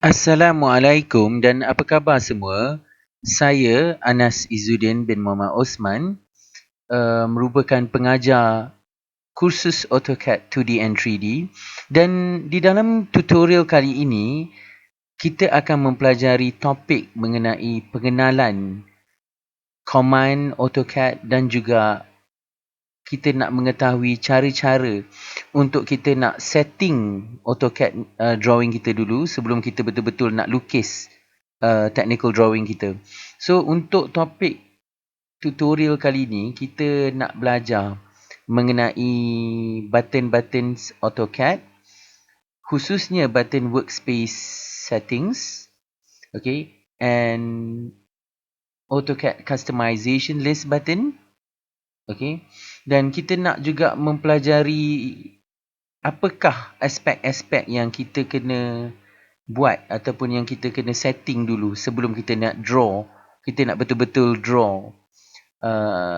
Assalamualaikum dan apa khabar semua? Saya Anas Izzuddin bin Muhammad Osman, merupakan pengajar kursus AutoCAD 2D and 3D, dan di dalam tutorial kali ini kita akan mempelajari topik mengenai pengenalan command AutoCAD dan juga kita nak mengetahui cara-cara untuk kita nak setting AutoCAD drawing kita dulu sebelum kita betul-betul nak lukis technical drawing kita. So untuk topik tutorial kali ni kita nak belajar mengenai button-button AutoCAD, khususnya button workspace settings, okay, and AutoCAD customization list button. Okay. Dan kita nak juga mempelajari apakah aspek-aspek yang kita kena buat ataupun yang kita kena setting dulu sebelum kita nak draw. Kita nak betul-betul draw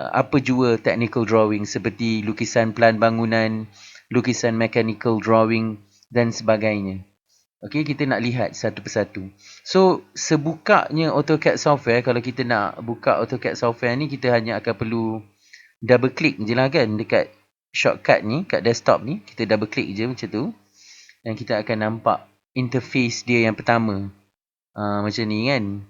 apa jua technical drawing seperti lukisan plan bangunan, lukisan mechanical drawing dan sebagainya. Okay, kita nak lihat satu persatu. So, sebukanya AutoCAD software, kalau kita nak buka AutoCAD software ni, kita hanya akan perlu double click je lah kan dekat shortcut ni, kat desktop ni. Kita double click je macam tu. Dan kita akan nampak interface dia yang pertama. Macam ni kan.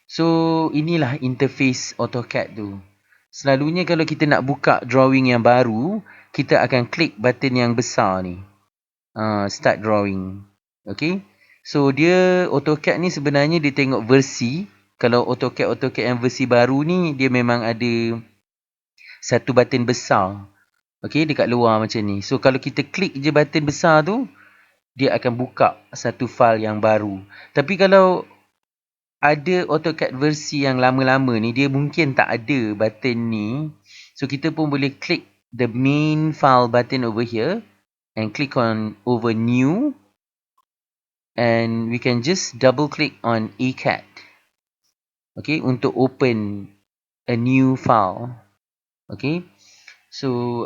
So, inilah interface AutoCAD tu. Selalunya kalau kita nak buka drawing yang baru, kita akan klik button yang besar ni. Start drawing. Okay. So, dia AutoCAD ni sebenarnya dia tengok versi. Kalau AutoCAD yang versi baru ni, dia memang ada satu button besar. Okay, dekat luar macam ni. So, kalau kita klik je button besar tu, dia akan buka satu file yang baru. Tapi kalau ada AutoCAD versi yang lama-lama ni, dia mungkin tak ada button ni. So, kita pun boleh klik the main file button over here and click on over new. And we can just double click on ACAD. Okay, untuk open a new file. Okay. So,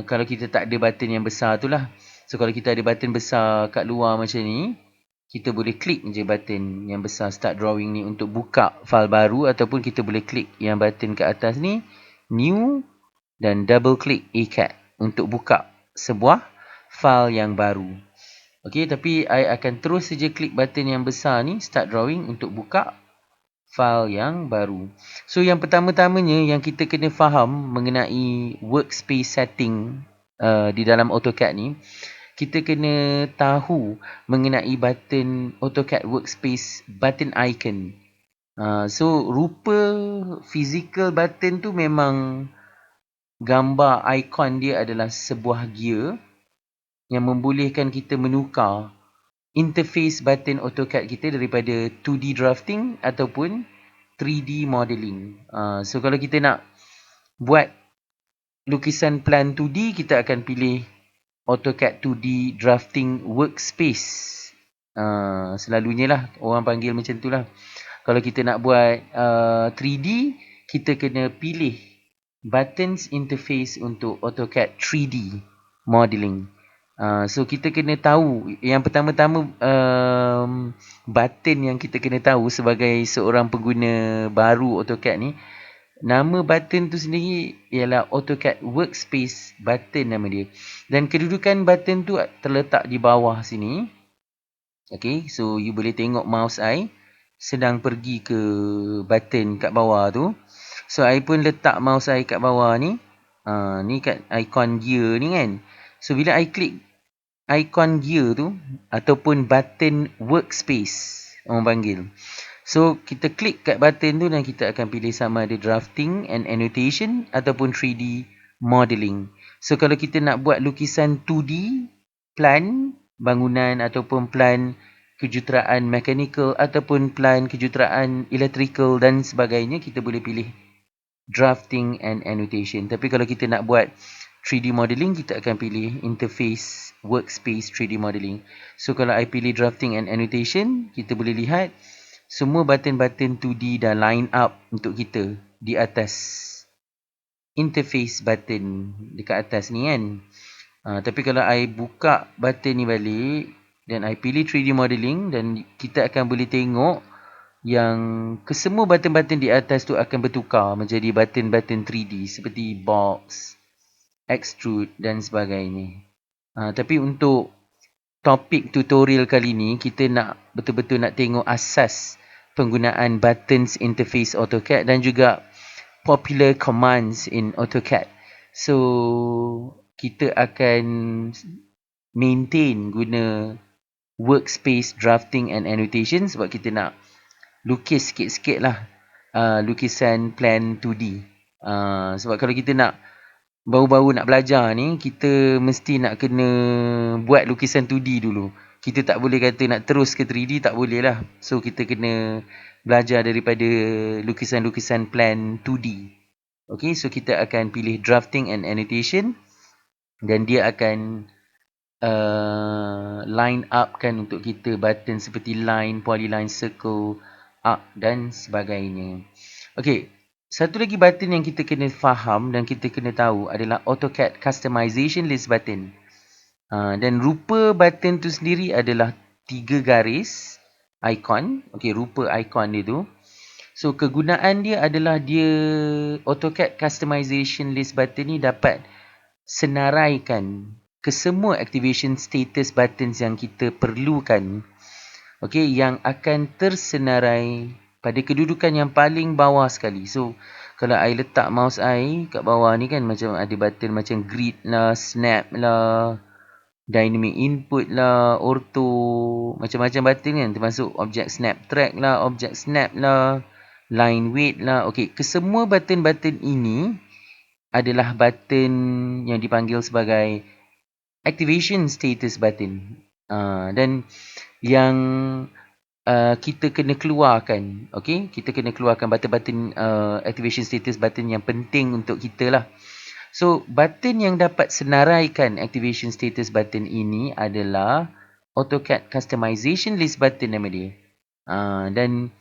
kalau kita tak ada button yang besar tu lah. So, kalau kita ada button besar kat luar macam ni, kita boleh klik je button yang besar start drawing ni untuk buka file baru. Ataupun kita boleh klik yang button kat atas ni, new, dan double click ACAD untuk buka sebuah file yang baru. Okay, tapi I akan terus saja klik button yang besar ni, start drawing, untuk buka file yang baru. So, yang pertama-tamanya yang kita kena faham mengenai workspace setting di dalam AutoCAD ni, kita kena tahu mengenai button AutoCAD workspace button icon. So, rupa physical button tu memang gambar ikon dia adalah sebuah gear yang membolehkan kita menukar interface button AutoCAD kita daripada 2D drafting ataupun 3D modeling. So, kalau kita nak buat lukisan plan 2D, kita akan pilih AutoCAD 2D drafting workspace. Selalunya lah orang panggil macam tu lah. Kalau kita nak buat 3D, kita kena pilih buttons interface untuk AutoCAD 3D modeling. So, kita kena tahu yang pertama-tama button yang kita kena tahu sebagai seorang pengguna baru AutoCAD ni, nama button tu sendiri ialah AutoCAD workspace button nama dia. Dan kedudukan button tu terletak di bawah sini. Okay, so you boleh tengok mouse I sedang pergi ke button kat bawah tu. So, I pun letak mouse I kat bawah ni. Ni kat icon gear ni kan. So, bila I klik icon gear tu ataupun button workspace orang panggil. So, kita klik kat button tu dan kita akan pilih sama ada drafting and annotation ataupun 3D modeling. So, kalau kita nak buat lukisan 2D, plan bangunan ataupun plan kejuruteraan mechanical ataupun plan kejuruteraan electrical dan sebagainya, kita boleh pilih drafting and annotation. Tapi kalau kita nak buat 3D modeling, kita akan pilih interface workspace 3D modeling. So, kalau I pilih drafting and annotation, kita boleh lihat semua button-button 2D dah line up untuk kita di atas interface button dekat atas ni kan. Tapi kalau I buka button ni balik, Dan I pilih 3D modeling dan kita akan boleh tengok yang kesemua button-button di atas tu akan bertukar menjadi button-button 3D seperti box, extrude dan sebagainya. Tapi untuk topik tutorial kali ni, kita nak betul-betul nak tengok asas penggunaan buttons interface AutoCAD dan juga popular commands in AutoCAD. So, kita akan maintain guna workspace drafting and annotation sebab kita nak lukis sikit-sikit lah lukisan plan 2D. Sebab kalau kita nak baru-baru nak belajar ni, kita mesti nak kena buat lukisan 2D dulu. Kita tak boleh kata nak terus ke 3D, tak boleh lah. So, kita kena belajar daripada lukisan-lukisan plan 2D. Okay, so kita akan pilih drafting and annotation dan dia akan line up kan untuk kita button seperti line, polyline, circle, arc dan sebagainya. Okay, satu lagi button yang kita kena faham dan kita kena tahu adalah AutoCAD Customization List Button. Dan rupa button tu sendiri adalah 3 garis icon. Okay, rupa icon dia tu. So, kegunaan dia adalah dia AutoCAD Customization List Button ni dapat senaraikan ke semua activation status buttons yang kita perlukan. Okay, yang akan tersenarai pada kedudukan yang paling bawah sekali. So, kalau I letak mouse I kat bawah ni kan macam ada button macam grid lah, snap lah, dynamic input lah, ortho, macam-macam button kan. Termasuk object snap track lah, object snap lah, line weight lah. Okay, kesemua button-button ini adalah button yang dipanggil sebagai activation status button. Dan yang kita kena keluarkan, okay, kita kena keluarkan button-button activation status button yang penting untuk kita lah. So, button yang dapat senaraikan activation status button ini adalah AutoCAD Customization List Button nama dia. Dan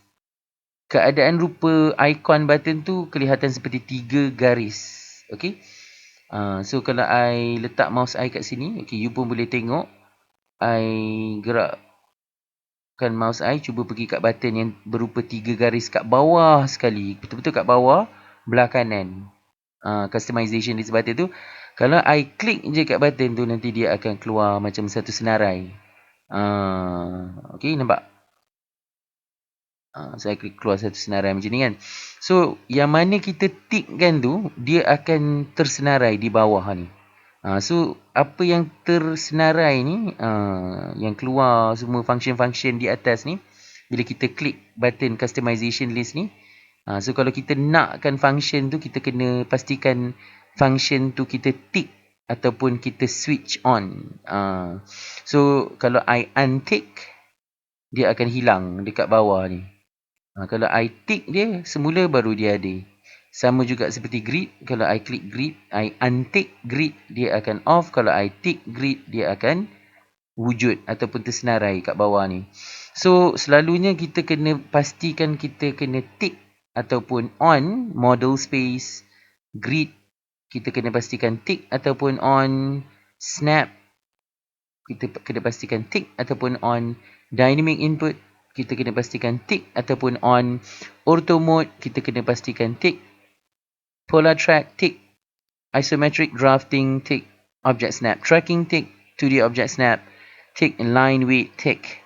keadaan rupa icon button tu kelihatan seperti 3 garis. Okay. So, kalau I letak mouse I kat sini, okay, you pun boleh tengok. I gerakkan mouse I, cuba pergi kat button yang berupa 3 garis kat bawah sekali. Betul-betul kat bawah, belah kanan. Customization list button tu. Kalau I klik je kat button tu, nanti dia akan keluar macam satu senarai. Okay, nampak? Saya klik keluar satu senarai macam ni kan. So, yang mana kita tick kan tu, dia akan tersenarai di bawah ni. So, apa yang tersenarai ni, yang keluar semua function-function di atas ni, bila kita klik button customization list ni, so kalau kita nakkan function tu, kita kena pastikan function tu kita tick ataupun kita switch on. So, kalau I untick, dia akan hilang dekat bawah ni. Kalau I tick dia, semula baru dia ada. Sama juga seperti grid. Kalau I klik grid, I untick grid, dia akan off. Kalau I tick grid, dia akan wujud ataupun tersenarai kat bawah ni. So, selalunya kita kena pastikan kita kena tick ataupun on model space, grid. Kita kena pastikan tick ataupun on snap. Kita kena pastikan tick ataupun on dynamic input. Kita kena pastikan tick ataupun on ortho mode. Kita kena pastikan tick polar track, tick isometric drafting, tick object snap tracking, tick 2D object snap, tick line weight, tick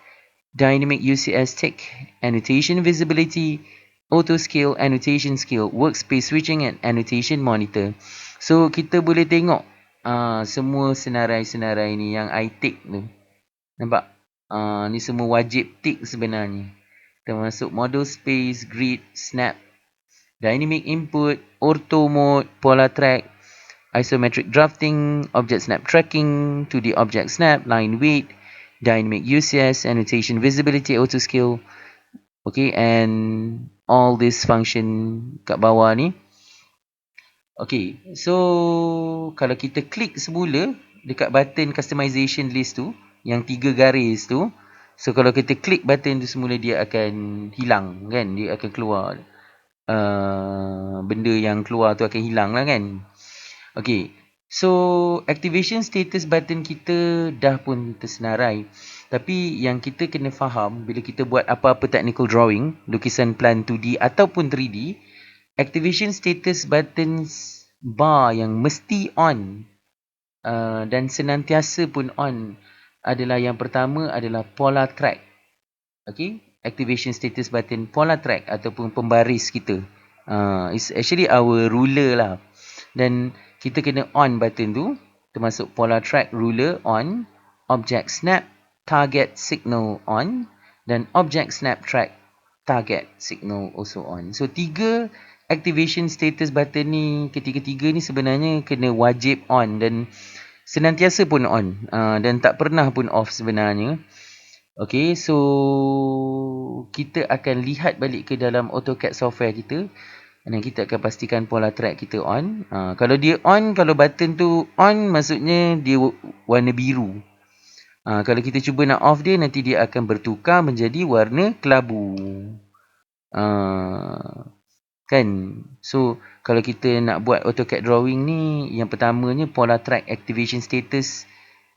dynamic UCS, tick annotation visibility, auto scale, annotation scale, workspace switching and annotation monitor. So, kita boleh tengok semua senarai-senarai ni yang I tick tu. Nampak? Ni semua wajib tick sebenarnya. Termasuk model space, grid, snap, dynamic input, ortho mode, polar track, isometric drafting, object snap tracking, 2D object snap, line weight, dynamic UCS, annotation visibility, auto scale. Okay, and all this function kat bawah ni. Okay, so kalau kita klik semula dekat button customization list tu, yang 3 garis tu, so kalau kita klik button tu semula, dia akan hilang kan, dia akan keluar benda yang keluar tu akan hilang lah kan. Okay, So, activation status button kita dah pun tersenarai. Tapi yang kita kena faham bila kita buat apa-apa technical drawing, lukisan plan 2D ataupun 3D, activation status buttons bar yang mesti on dan senantiasa pun on adalah yang pertama adalah polar track. Okay, activation status button polar track ataupun pembaris kita. It's actually our ruler lah. Dan kita kena on button tu, termasuk polar track, ruler on, object snap, target signal on, dan object snap track, target signal also on. So 3 activation status button ni, ketiga-tiga ni sebenarnya kena wajib on dan senantiasa pun on, dan tak pernah pun off sebenarnya. Okay, so kita akan lihat balik ke dalam AutoCAD software kita dan kita akan pastikan polar track kita on. Kalau dia on, kalau button tu on, maksudnya dia warna biru. Kalau kita cuba nak off dia, nanti dia akan bertukar menjadi warna kelabu. Kan? So, kalau kita nak buat AutoCAD drawing ni, yang pertamanya polar track activation status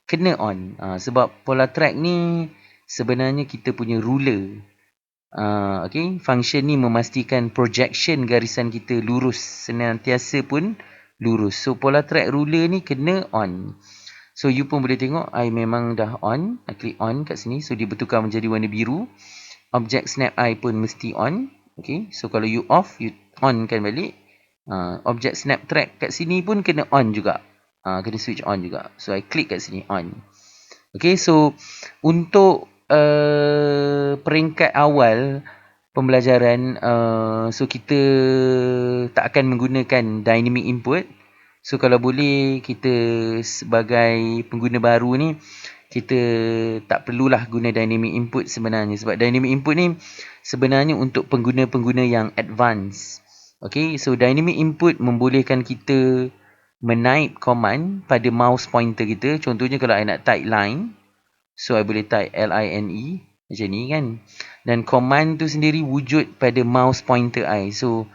kena on. Sebab polar track ni sebenarnya kita punya ruler. Okay, function ni memastikan projection garisan kita lurus, senantiasa pun lurus. So polar track ruler ni kena on. So you pun boleh tengok I memang dah on. I klik on kat sini, so dia bertukar menjadi warna biru. Object snap eye pun mesti on. Okay, so kalau you off, you on kan balik. Object snap track kat sini pun kena on juga. Kena switch on juga. So I klik kat sini on. Okay, so untuk peringkat awal pembelajaran, so kita tak akan menggunakan dynamic input. So kalau boleh, kita sebagai pengguna baru ni, kita tak perlulah guna dynamic input sebenarnya. Sebab dynamic input ni sebenarnya untuk pengguna-pengguna yang advance. Okay, so dynamic input membolehkan kita menaip command pada mouse pointer kita. Contohnya kalau I nak type line, so I boleh type line macam ni kan. Dan command tu sendiri wujud pada mouse pointer I. So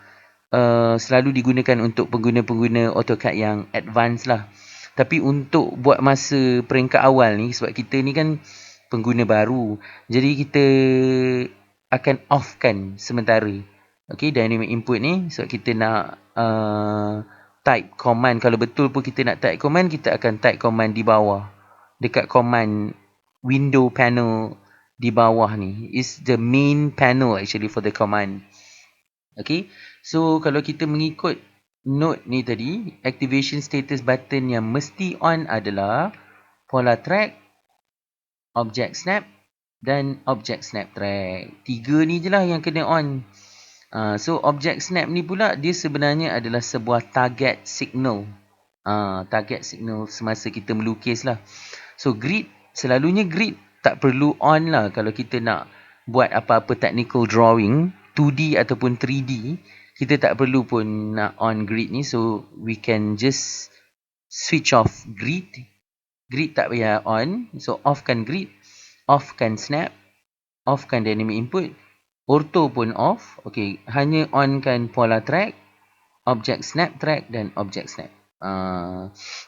selalu digunakan untuk pengguna-pengguna AutoCAD yang advance lah. Tapi untuk buat masa peringkat awal ni, sebab kita ni kan pengguna baru, jadi kita akan offkan sementara. Okay, dynamic input ni sebab kita nak type command. Kalau betul pun kita nak type command, kita akan type command di bawah, dekat command window panel di bawah ni. Is the main panel actually for the command. Okay, so kalau kita mengikut note ni tadi, activation status button yang mesti on adalah polar track, object snap dan object snap track. 3 ni je lah yang kena on. So object snap ni pula dia sebenarnya adalah sebuah target signal. Target signal semasa kita melukis lah. So grid, selalunya grid tak perlu on lah kalau kita nak buat apa-apa technical drawing 2D ataupun 3D. Kita tak perlu pun nak on grid ni. So we can just switch off grid. Grid tak payah on. So offkan grid, offkan snap, offkan dynamic input, ortho pun off. Okay, hanya onkan polar track, object snap track dan object snap.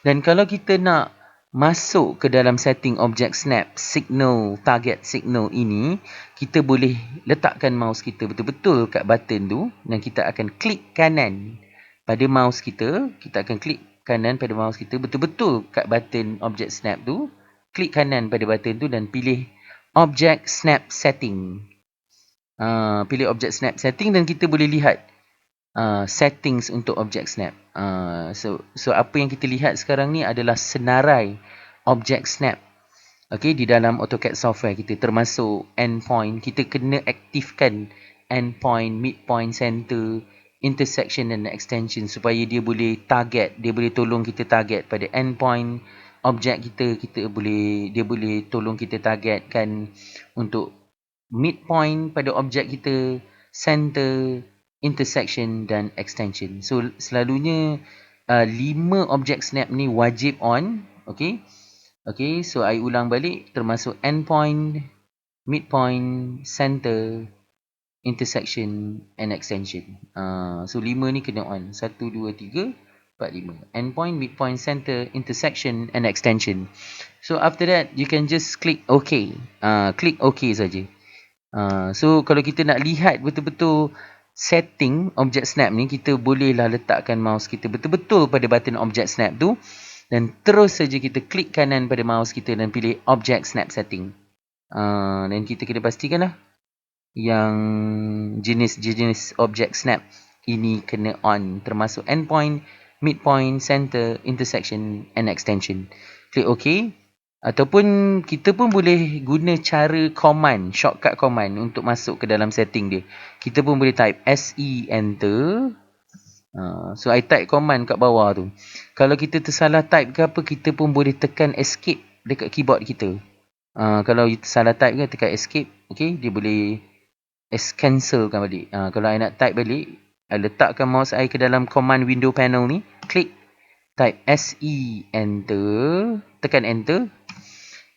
Dan kalau kita nak masuk ke dalam setting object snap signal, target signal ini, kita boleh letakkan mouse kita betul-betul kat button tu dan kita akan klik kanan pada mouse kita. Kita akan klik kanan pada mouse kita betul-betul kat button object snap tu. Klik kanan pada button tu dan pilih object snap setting. Pilih object snap setting dan kita boleh lihat settings untuk object snap. So apa yang kita lihat sekarang ni adalah senarai object snap. Okay, di dalam AutoCAD software kita, termasuk endpoint. Kita kena aktifkan endpoint, midpoint, center, intersection dan extension supaya dia boleh target, dia boleh tolong kita target pada endpoint objek kita. Dia boleh tolong kita targetkan untuk midpoint pada objek kita, center, intersection dan extension. So selalunya 5 object snap ni wajib on. Okay, so I ulang balik, termasuk endpoint, midpoint, center, intersection and extension. So 5 ni kena on. 1, 2, 3. 45. Endpoint, midpoint, center, intersection and extension. So after that you can just click OK. Klik OK saja. So kalau kita nak lihat betul-betul setting object snap ni, kita bolehlah letakkan mouse kita betul-betul pada button object snap tu dan terus saja kita klik kanan pada mouse kita dan pilih object snap setting. Dan kita kena pastikanlah yang jenis-jenis object snap ini kena on, termasuk endpoint, midpoint, center, intersection and extension. Klik OK. Ataupun kita pun boleh guna cara command, shortcut command untuk masuk ke dalam setting dia. Kita pun boleh type SE enter. So I type command kat bawah tu. Kalau kita tersalah type ke apa, kita pun boleh tekan escape dekat keyboard kita. Kalau salah type ke, tekan escape. Okay, dia boleh cancelkan balik. Kalau I nak type balik, I letakkan mouse I ke dalam command window panel ni, klik, type SE enter, tekan enter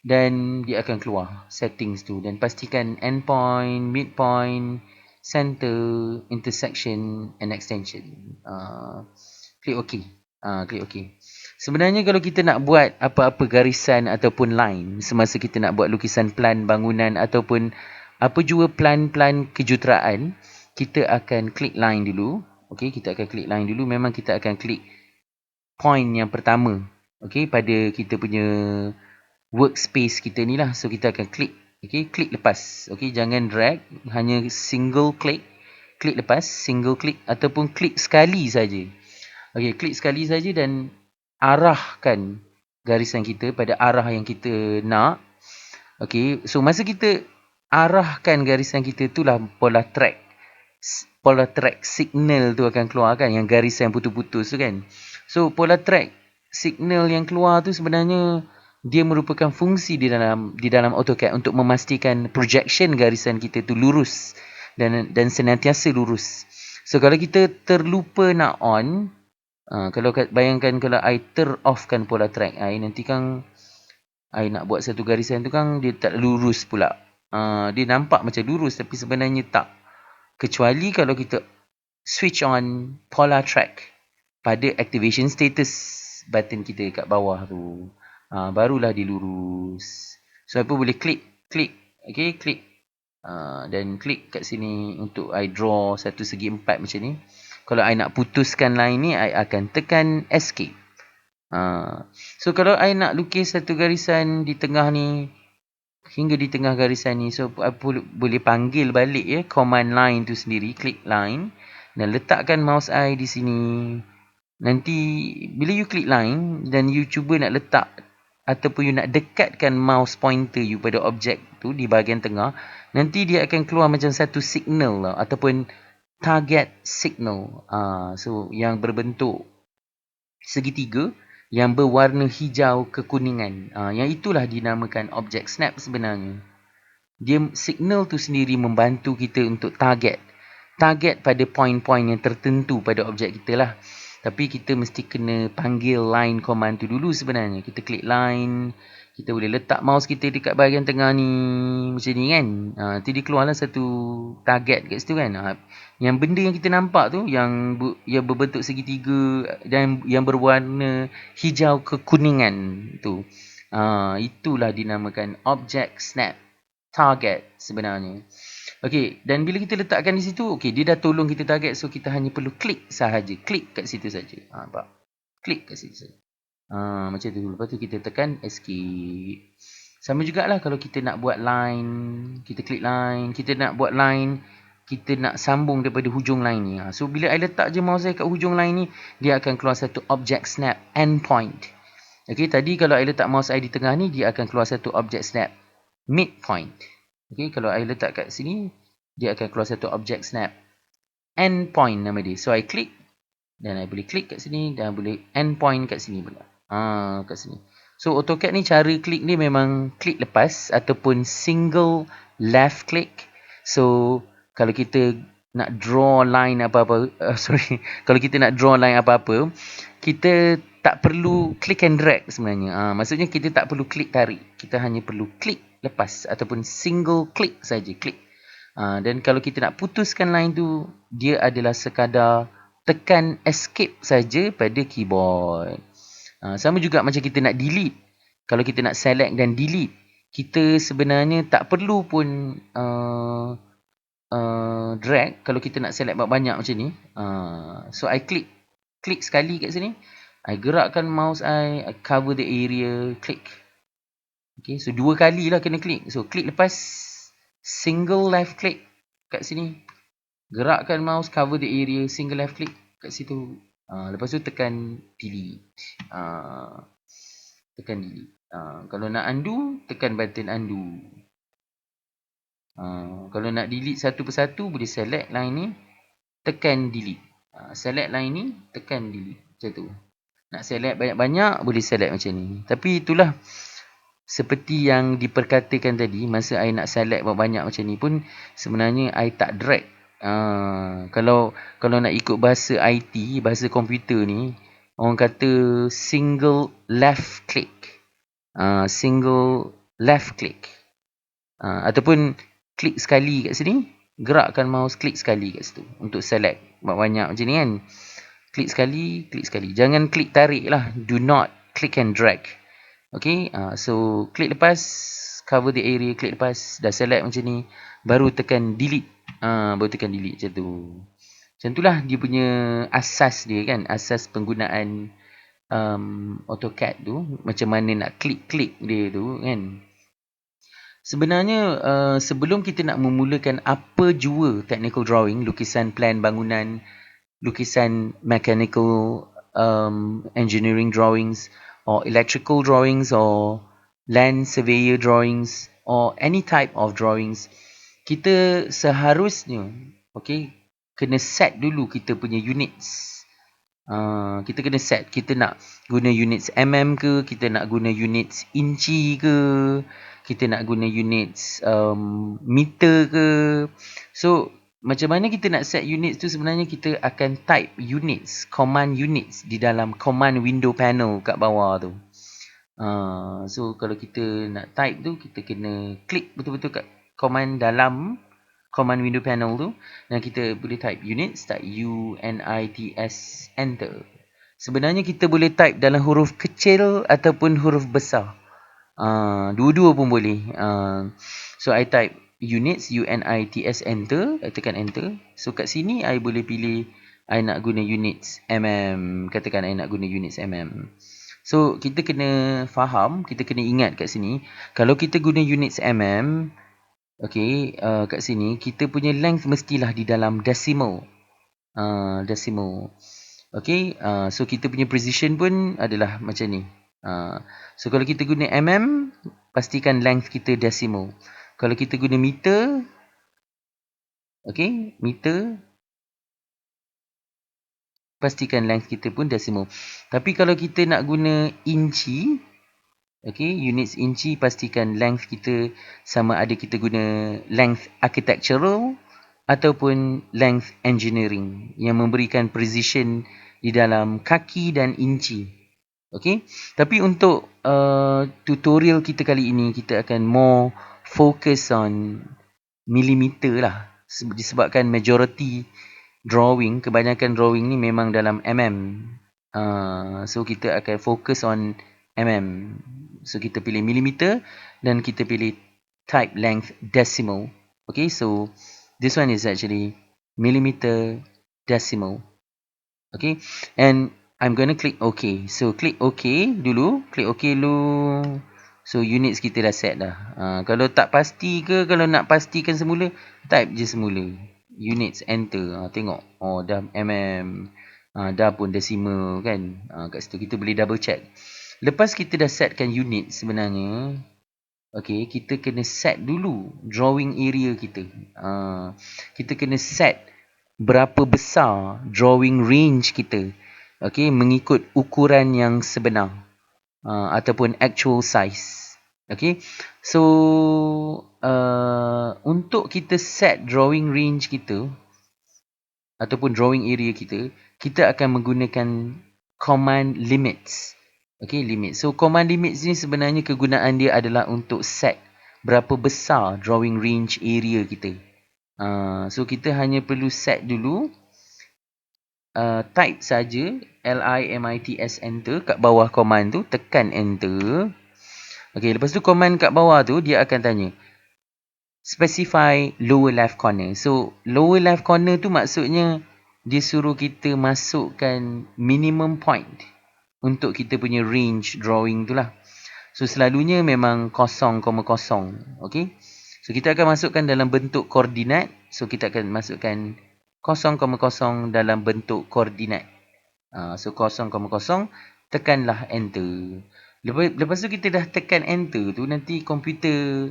dan dia akan keluar settings tu, dan pastikan endpoint, midpoint, center, intersection and extension. Klik OK. Klik OK. Sebenarnya kalau kita nak buat apa-apa garisan ataupun line semasa kita nak buat lukisan plan bangunan ataupun apa jua plan-plan kejuruteraan, kita akan klik line dulu. Okey, kita akan klik line dulu. Memang kita akan klik point yang pertama. Okey, pada kita punya workspace kita ni lah. So kita akan klik. Okey, klik lepas. Okey, jangan drag, hanya single klik. Klik lepas, single klik ataupun klik sekali saja. Okey, klik sekali saja dan arahkan garisan kita pada arah yang kita nak. Okey, so masa kita arahkan garisan kita, itulah polar track signal tu akan keluar kan, yang garisan putus-putus tu kan. So polar track signal yang keluar tu sebenarnya dia merupakan fungsi di dalam AutoCAD untuk memastikan projection garisan kita tu lurus dan senantiasa lurus. So kalau kita terlupa nak on, kalau bayangkan kalau I turn off kan polar track I, nanti kan I nak buat satu garisan tu kan dia tak lurus pula. Dia nampak macam lurus tapi sebenarnya tak. Kecuali kalau kita switch on polar track pada activation status button kita kat bawah tu, barulah dia lurus. So apa boleh klik. Okay, klik. Dan klik kat sini untuk I draw satu segi empat macam ni. Kalau I nak putuskan line ni, I akan tekan escape. So kalau I nak lukis satu garisan di tengah ni, hingga di tengah garisan ni, so I boleh panggil balik ya command line tu sendiri, klik line dan letakkan mouse I di sini. Nanti bila you klik line dan you cuba nak letak ataupun you nak dekatkan mouse pointer you pada objek tu di bahagian tengah, nanti dia akan keluar macam satu signal lah, ataupun target signal. So yang berbentuk segitiga yang berwarna hijau kekuningan. Yang itulah dinamakan object snap sebenarnya. Dia signal tu sendiri membantu kita untuk target pada point-point yang tertentu pada objek kita lah. Tapi kita mesti kena panggil line command tu dulu sebenarnya. Kita klik line, kita boleh letak mouse kita dekat bahagian tengah ni macam ni kan. Nanti dia keluarlah satu target kat situ kan. Yang benda yang kita nampak tu yang berbentuk segitiga dan yang berwarna hijau kekuningan tu, itulah dinamakan object snap target sebenarnya. Okey, dan bila kita letakkan di situ, okey, dia dah tolong kita target, so kita hanya perlu klik sahaja. Klik kat situ saja. Nampak? Klik kat situ saja. Macam tu. Lepas tu kita tekan escape. Sama jugalah kalau kita nak buat line, kita klik line, kita nak buat line, kita nak sambung daripada hujung line ni. So bila I letak je mouse saya kat hujung line ni, dia akan keluar satu object snap endpoint. Okey, tadi kalau I letak mouse I di tengah ni, dia akan keluar satu object snap midpoint. Okey, kalau I letak kat sini, dia akan keluar satu object snap endpoint nama dia. So I klik dan I boleh klik kat sini dan boleh endpoint kat sini pula. Kat sini. So AutoCAD ni cara klik ni memang klik lepas ataupun single left click. So kalau kita nak draw line apa-apa, kalau kita nak draw line apa-apa, kita tak perlu click and drag sebenarnya. Maksudnya kita tak perlu klik tarik. Kita hanya perlu klik lepas ataupun single click saja, klik. Dan kalau kita nak putuskan line tu, dia adalah sekadar tekan escape saja pada keyboard. Sama juga macam kita nak delete. Kalau kita nak select dan delete, kita sebenarnya tak perlu pun drag kalau kita nak select banyak macam ni. So I klik sekali kat sini. I gerakkan mouse I cover the area, click. Okay, so 2 kali lah kena klik. So klik lepas single left click kat sini. Gerakkan mouse, cover the area, single left click kat situ. Lepas tu tekan delete. Tekan delete. Kalau nak undo, tekan button undo. Kalau nak delete satu persatu, boleh select line ni, tekan delete. Select line ni, tekan delete. Macam tu. Nak select banyak-banyak, boleh select macam ni. Tapi itulah, seperti yang diperkatakan tadi, masa I nak select banyak macam ni pun, sebenarnya I tak drag. Kalau nak ikut bahasa IT, bahasa komputer ni, orang kata single left click. Single left click. Ataupun klik sekali kat sini, gerakkan mouse, klik sekali kat situ untuk select banyak macam ni kan. Klik sekali. Jangan klik tarik lah. Do not click and drag. Okay, so klik lepas, cover the area, klik lepas, dah select macam ni, baru tekan delete. Baru tekan delete macam tu. Macam itulah dia punya asas dia kan, asas penggunaan AutoCAD tu, macam mana nak klik-klik dia tu kan. Sebenarnya sebelum kita nak memulakan apa jua technical drawing, lukisan plan bangunan, lukisan mechanical engineering drawings, or electrical drawings, or land surveyor drawings, or any type of drawings, kita seharusnya kena set dulu kita punya units. Kita kena set, kita nak guna units mm ke, kita nak guna units inci ke, kita nak guna units meter ke. So macam mana kita nak set units tu, sebenarnya kita akan type units, command units di dalam command window panel kat bawah tu. So kalau kita nak type tu, kita kena klik betul-betul kat command dalam command window panel tu, dan kita boleh type units, type UNITS, enter. Sebenarnya kita boleh type dalam huruf kecil ataupun huruf besar. Dua-dua pun boleh. So I type units, UNITS, enter. I tekan enter. So kat sini I boleh pilih I nak guna units mm. Katakan I nak guna units mm. So kita kena faham, kita kena ingat kat sini, kalau kita guna units mm, kat sini kita punya length mestilah di dalam decimal. Decimal. So kita punya precision pun adalah macam ni. So kalau kita guna mm, pastikan length kita decimal. Kalau kita guna meter, meter, pastikan length kita pun decimal. Tapi kalau kita nak guna inci, units inci, pastikan length kita sama ada kita guna length architectural ataupun length engineering yang memberikan precision di dalam kaki dan inci. Tapi untuk tutorial kita kali ini, kita akan more focus on millimeter lah. Disebabkan majority drawing, kebanyakan drawing ni memang dalam mm. So kita akan focus on mm. So kita pilih millimeter dan kita pilih type length decimal. So this one is actually millimeter decimal. And I'm going to click OK. So click OK dulu. So units kita dah set dah. Kalau tak pasti ke, kalau nak pastikan semula, type je semula. Units, enter. Tengok. Dah mm. Dah pun decimal kan. Kat situ kita boleh double check. Lepas kita dah setkan unit sebenarnya, kita kena set dulu drawing area kita. Kita kena set berapa besar drawing range kita. Mengikut ukuran yang sebenar. Ataupun actual size. So untuk kita set drawing range kita ataupun drawing area kita, kita akan menggunakan command limits. Limit. So command limits ni sebenarnya kegunaan dia adalah untuk set berapa besar drawing range area kita. So kita hanya perlu set dulu type saja LIMITS enter kat bawah command tu, tekan enter. Okey, lepas tu command kat bawah tu dia akan tanya specify lower left corner. So lower left corner tu maksudnya dia suruh kita masukkan minimum point untuk kita punya range drawing tu lah. So selalunya memang 0,0. Okey. So kita akan masukkan dalam bentuk koordinat. So kita akan masukkan 0,0 dalam bentuk koordinat. So 0,0, tekanlah enter. Lepas tu kita dah tekan enter tu, nanti komputer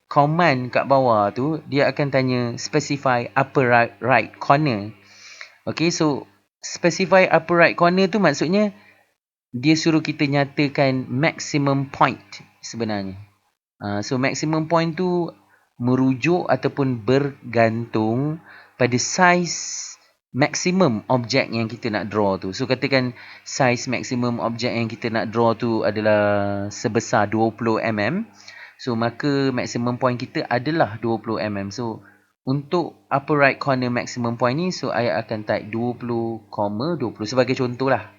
command kat bawah tu dia akan tanya specify upper right corner. Okay, so specify upper right corner tu maksudnya dia suruh kita nyatakan maximum point sebenarnya. So maximum point tu merujuk ataupun bergantung pada size maximum objek yang kita nak draw tu. So katakan size maximum objek yang kita nak draw tu adalah sebesar 20 mm. So maka maximum point kita adalah 20 mm. So untuk upper right corner maximum point ni, so I akan type 20,20 sebagai contoh lah.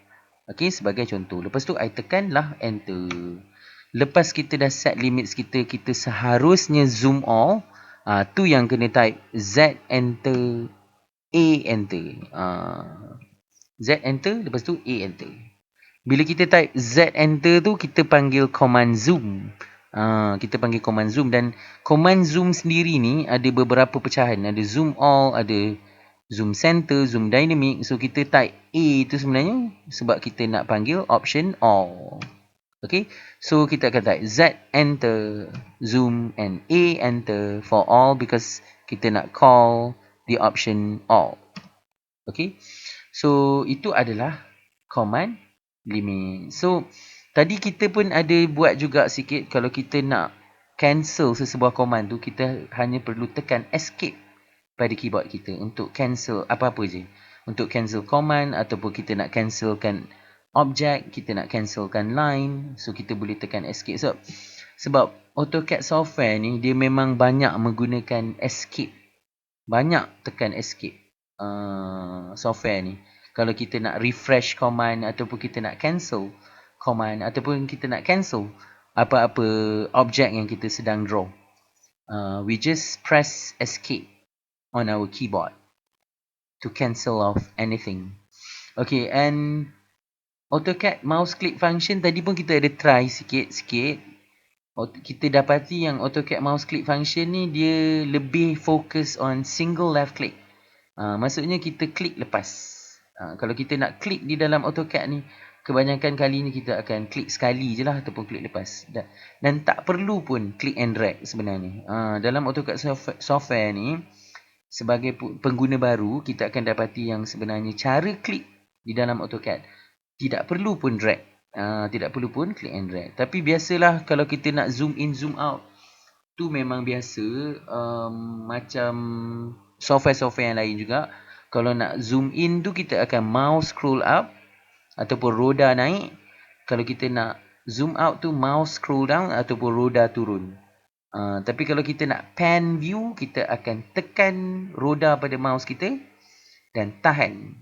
Okay, sebagai contoh. Lepas tu I tekanlah enter. Lepas kita dah set limits kita, kita seharusnya zoom all. Tu yang kena type Z enter, A enter. Z enter, lepas tu A enter. Bila kita type Z enter tu, kita panggil command zoom. Kita panggil command zoom. Dan command zoom sendiri ni ada beberapa pecahan. Ada zoom all, ada zoom center, zoom dynamic. So kita type A tu sebenarnya sebab kita nak panggil option all. Okay, so kita akan type Z enter, zoom and A enter for all because kita nak call the option all. Okay, so itu adalah command limit. So tadi kita pun ada buat juga sikit. Kalau kita nak cancel sesebuah command tu, kita hanya perlu tekan escape pada keyboard kita untuk cancel apa-apa je. Untuk cancel command ataupun kita nak cancelkan objek, kita nak cancelkan line. So kita boleh tekan escape. Sebab AutoCAD software ni dia memang banyak menggunakan escape. Banyak tekan escape software ni. Kalau kita nak refresh command ataupun kita nak cancel command ataupun kita nak cancel apa-apa objek yang kita sedang draw, we just press escape on our keyboard to cancel off anything. Okay, and AutoCAD mouse click function tadi pun kita ada try sikit-sikit. Kita dapati yang AutoCAD mouse click function ni dia lebih fokus on single left click. Maksudnya kita klik lepas. Kalau kita nak klik di dalam AutoCAD ni, kebanyakan kali ni kita akan klik sekali je lah ataupun klik lepas. Dan tak perlu pun click and drag sebenarnya. Dalam AutoCAD software ni, sebagai pengguna baru, kita akan dapati yang sebenarnya cara klik di dalam AutoCAD tidak perlu pun drag. Tidak perlu pun click and drag. Tapi biasalah kalau kita nak zoom in, zoom out, tu memang biasa. Macam software-software yang lain juga. Kalau nak zoom in tu kita akan mouse scroll up ataupun roda naik. Kalau kita nak zoom out tu mouse scroll down ataupun roda turun. Tapi kalau kita nak pan view, kita akan tekan roda pada mouse kita dan tahan.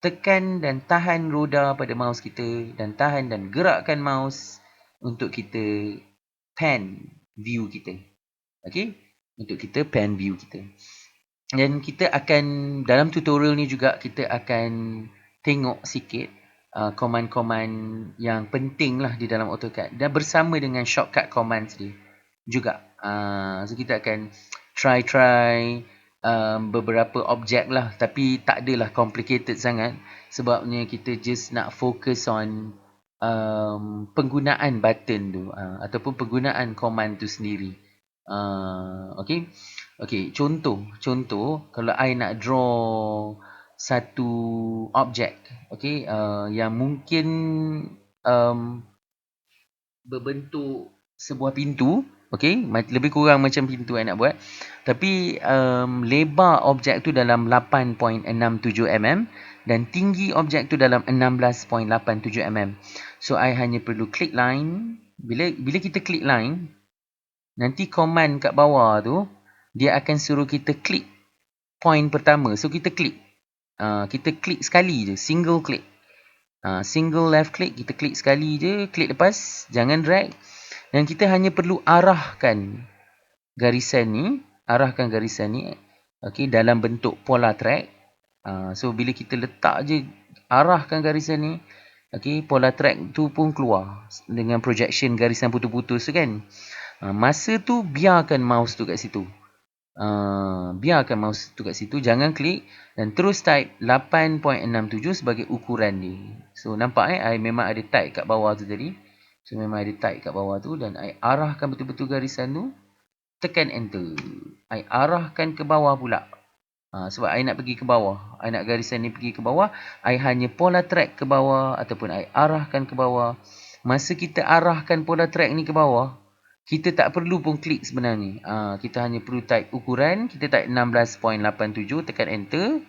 Tekan dan tahan roda pada mouse kita dan tahan dan gerakkan mouse untuk kita pan view kita. Okay? Untuk kita pan view kita. Dan kita akan, dalam tutorial ni juga, kita akan tengok sikit command-command yang penting lah di dalam AutoCAD. Dan bersama dengan shortcut commands dia juga. So kita akan try beberapa objek lah. Tapi tak adalah complicated sangat. Sebabnya kita just nak fokus on penggunaan button tu. Ataupun penggunaan command tu sendiri. Okay, contoh kalau I nak draw satu objek, okay, yang mungkin berbentuk sebuah pintu, okay, lebih kurang macam pintu I nak buat, tapi lebar objek tu dalam 8.67 mm dan tinggi objek tu dalam 16.87 mm. So I hanya perlu klik line. Bila kita klik line, nanti command kat bawah tu dia akan suruh kita klik point pertama. So kita klik. kita klik sekali je, single click. Single left click, kita klik sekali je, klik lepas, jangan drag. Dan kita hanya perlu arahkan garisan ni, okey, dalam bentuk polar track. So bila kita letak je, arahkan garisan ni, okey, polar track tu pun keluar dengan projection garisan putus-putus tu kan. Masa tu biarkan mouse tu kat situ. Jangan klik dan terus type 8.67 sebagai ukuran dia. So nampak I memang ada type kat bawah tu tadi. So memang ada type kat bawah tu dan I arahkan betul-betul garisan tu, tekan enter. I arahkan ke bawah pula. Sebab I nak pergi ke bawah, I nak garisan ni pergi ke bawah, I hanya polar track ke bawah ataupun I arahkan ke bawah. Masa kita arahkan polar track ni ke bawah, kita tak perlu pun klik sebenarnya. Kita hanya perlu type ukuran. Kita type 16.87. Tekan enter.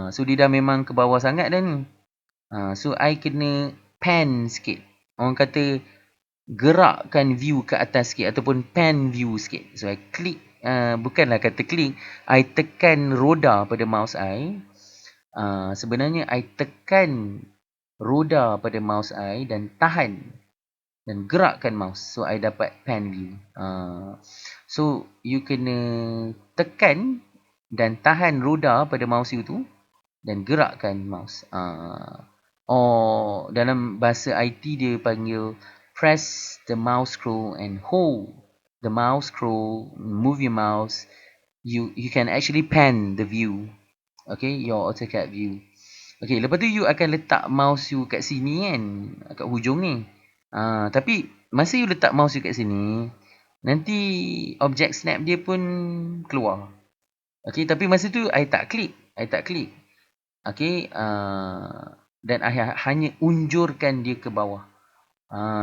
So dia dah memang ke bawah sangat dah ni. So I kena pan sikit. Orang kata gerakkan view ke atas sikit. Ataupun pan view sikit. So I klik. Bukanlah kata klik. I tekan roda pada mouse I. Sebenarnya I tekan roda pada mouse I dan tahan. Dan gerakkan mouse. So, I dapat pan view. So, you kena tekan dan tahan roda pada mouse you tu. Dan gerakkan mouse. Dalam bahasa IT dia panggil press the mouse scroll and hold the mouse scroll. Move your mouse. You can actually pan the view. Okay, your AutoCAD view. Okay, lepas tu you akan letak mouse you kat sini kan. Kat hujung ni. Tapi masa you letak mouse you kat sini, nanti objek snap dia pun keluar. Okay, tapi masa tu I tak klik. Okay, dan I hanya unjurkan dia ke bawah.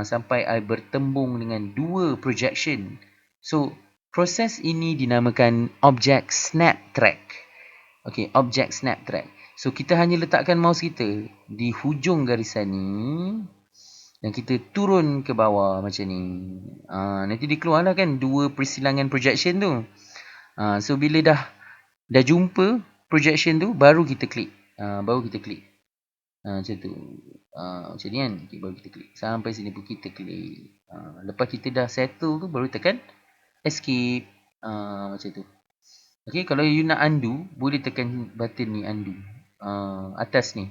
Sampai I bertembung dengan dua projection. So, proses ini dinamakan object snap track. Okay, object snap track. So, kita hanya letakkan mouse kita di hujung garisan ni. Dan kita turun ke bawah macam ni. Nanti dia keluar lah kan dua persilangan projection tu. So bila dah jumpa projection tu, baru kita klik. Macam tu. Macam ni kan. Okay, baru kita klik. Sampai sini pun kita klik. Lepas kita dah settle tu, baru tekan escape. Macam tu. Okay, kalau you nak undo, boleh tekan button ni undo. Atas ni.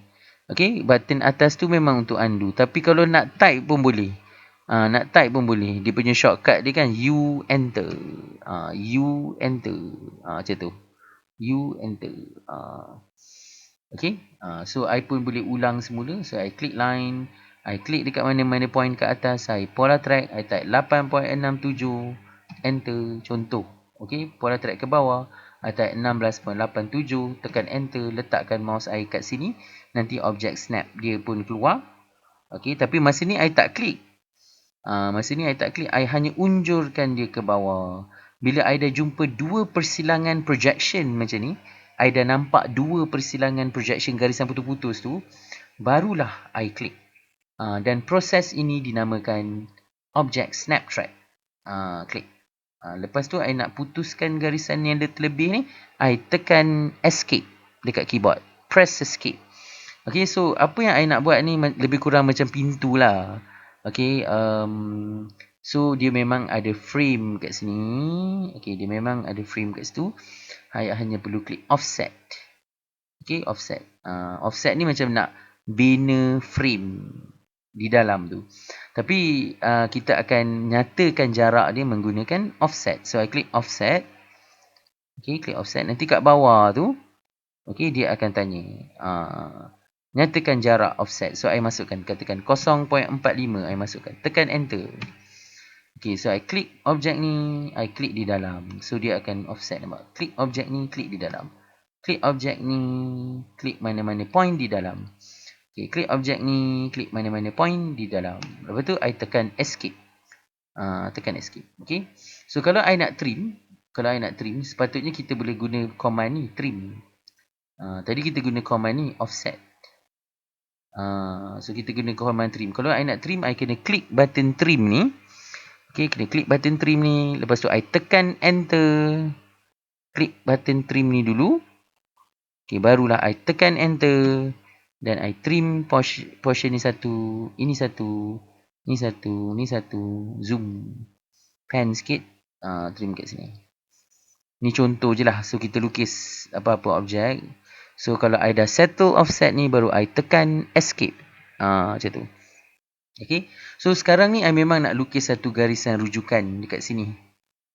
Okay, button atas tu memang untuk undo. Tapi kalau nak type pun boleh. Dia punya shortcut dia kan U enter. Macam tu. U enter. Okay. So, I pun boleh ulang semula. So, I klik line. I klik dekat mana-mana point kat atas. I polar track. I type 8.67. Enter. Contoh. Okay. Polar track ke bawah. I type 16.87. Tekan enter. Letakkan mouse I kat sini. Nanti objek snap dia pun keluar. Okay. Tapi masa ni I tak klik. I hanya unjurkan dia ke bawah. Bila I dah jumpa dua persilangan projection macam ni, I dah nampak dua persilangan projection garisan putus-putus tu, barulah I klik. Dan proses ini dinamakan object snap track. Klik. Lepas tu I nak putuskan garisan yang terlebih ni, I tekan escape dekat keyboard. Press escape. Okay, so apa yang I nak buat ni lebih kurang macam pintu lah. Okay, so dia memang ada frame kat sini. Okay, dia memang ada frame kat situ. I hanya perlu klik offset. Okay, offset. Offset ni macam nak bina frame di dalam tu. Tapi kita akan nyatakan jarak dia menggunakan offset. So, I klik offset. Okay, klik offset. Nanti kat bawah tu, okay, dia akan tanya. Nyatakan jarak offset. So, I masukkan. Katakan 0.45. I masukkan. Tekan enter. Okay, so I klik objek ni. I klik di dalam. So, dia akan offset. Nampak? Klik objek ni. Klik di dalam. Klik objek ni. Klik mana-mana point di dalam. Okay, klik objek ni. Klik mana-mana point di dalam. Lepas tu, I tekan escape. Tekan escape. Okay. So, kalau I nak trim. Sepatutnya kita boleh guna command ni. Trim. Tadi kita guna command ni. Offset. So, kita guna command trim. Kalau I nak trim, I kena klik button trim ni. Okay, kena klik button trim ni. Lepas tu, I tekan enter. Klik button trim ni dulu. Okay, barulah I tekan enter dan I trim portion ni satu, ini satu, ni satu, ni satu, zoom, pan sikit, trim kat sini. Ni contoh je lah. So, kita lukis apa-apa objek. So, kalau I dah settle offset ni, baru I tekan escape. Macam tu. Okay. So, sekarang ni I memang nak lukis satu garisan rujukan dekat sini.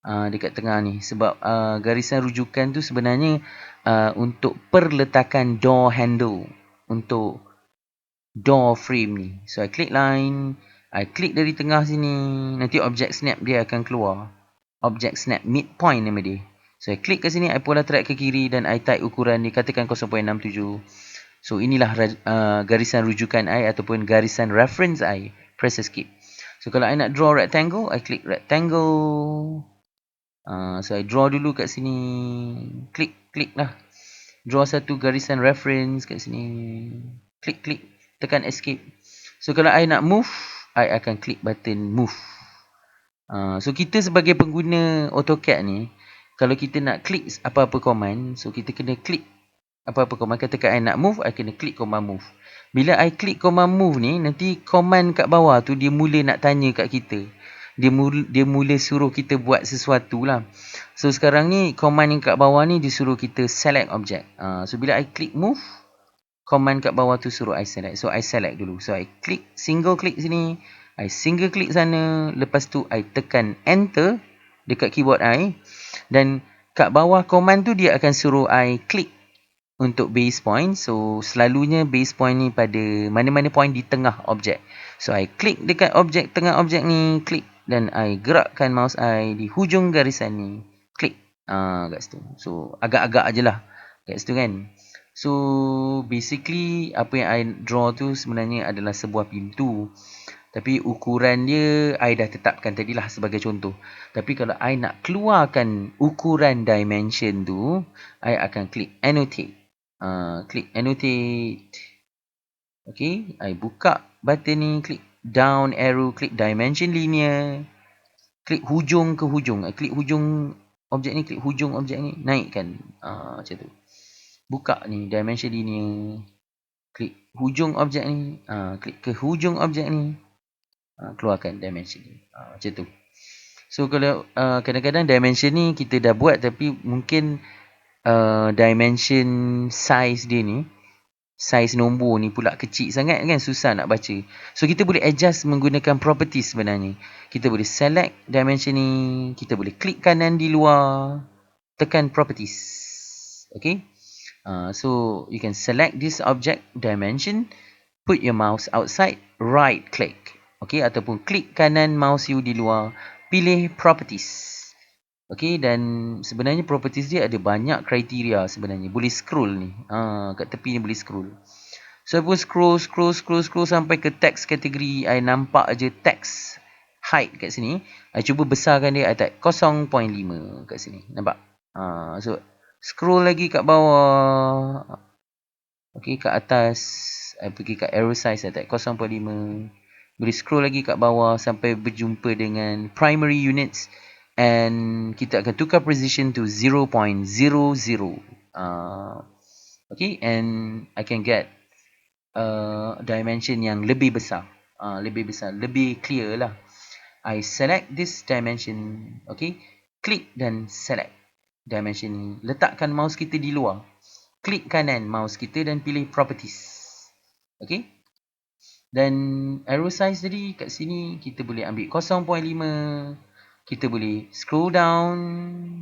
Dekat tengah ni. Sebab garisan rujukan tu sebenarnya untuk perletakan door handle. Untuk door frame ni. So, I klik line. I klik dari tengah sini. Nanti object snap dia akan keluar. Object snap midpoint nama dia. So, I klik ke sini. I pola track ke kiri. Dan I type ukuran ni. Katakan 0.67. So, inilah garisan rujukan I. Ataupun garisan reference I. Press escape. So, kalau I nak draw rectangle. I klik rectangle. So, I draw dulu kat sini. Klik lah. Draw satu garisan reference kat sini. Klik. Tekan escape. So, kalau I nak move, I akan klik button move. So, kita sebagai pengguna AutoCAD ni, kalau kita nak klik apa-apa command, so, kita kena klik apa-apa command. Katakan I nak move, I kena klik command move. Bila I klik command move ni, nanti command kat bawah tu, dia mula nak tanya kat kita. Dia mula suruh kita buat sesuatu lah. So, sekarang ni, command yang kat bawah ni, dia suruh kita select object. So, bila I klik move, command kat bawah tu suruh I select. So, I select dulu. So, I klik, single klik sini. I single klik sana. Lepas tu, I tekan enter dekat keyboard I. Dan kat bawah command tu, dia akan suruh I klik untuk base point. So, selalunya base point ni pada mana-mana point di tengah objek. So, I klik dekat objek, tengah objek ni. Klik. Dan I gerakkan mouse I di hujung garisan ni. Klik. Kat situ. So, agak-agak je lah. Kat situ kan. So, basically, apa yang I draw tu sebenarnya adalah sebuah pintu. Tapi ukuran dia, I dah tetapkan tadilah sebagai contoh. Tapi kalau I nak keluarkan ukuran dimension tu, I akan klik annotate. Klik annotate. Okay, I buka button ni, klik down arrow, klik dimension linear. Klik hujung ke hujung. I klik hujung objek ni, klik hujung objek ni, naikkan. Macam tu. Buka ni, dimension linear. Klik hujung objek ni, klik ke hujung objek ni. Keluarkan dimension ni. Macam tu. So, kalau kadang-kadang dimension ni kita dah buat tapi mungkin dimension size dia ni, size nombor ni pula kecil sangat kan, susah nak baca. So, kita boleh adjust menggunakan properties sebenarnya. Kita boleh select dimension ni, kita boleh klik kanan di luar, tekan properties. Okay. So, you can select this object dimension, put your mouse outside, right click. Okay, ataupun klik kanan mouse you di luar, pilih properties. Okay, dan sebenarnya properties dia ada banyak kriteria sebenarnya. Boleh scroll ni. Kat tepi ni boleh scroll. So, I pun scroll sampai ke text kategori. I nampak je text height kat sini. I cuba besarkan dia. I type 0.5 kat sini. Nampak? So, scroll lagi kat bawah. Okay, kat atas. I pergi kat arrow size. I type 0.5. Boleh scroll lagi kat bawah sampai berjumpa dengan primary units. And kita akan tukar precision to 0.00. Okay, and I can get dimension yang lebih besar. Lebih clear lah. I select this dimension. Okay, klik dan select dimension ni. Letakkan mouse kita di luar. Klik kanan mouse kita dan pilih properties. Okay. Dan arrow size tadi kat sini kita boleh ambil 0.5. Kita boleh scroll down,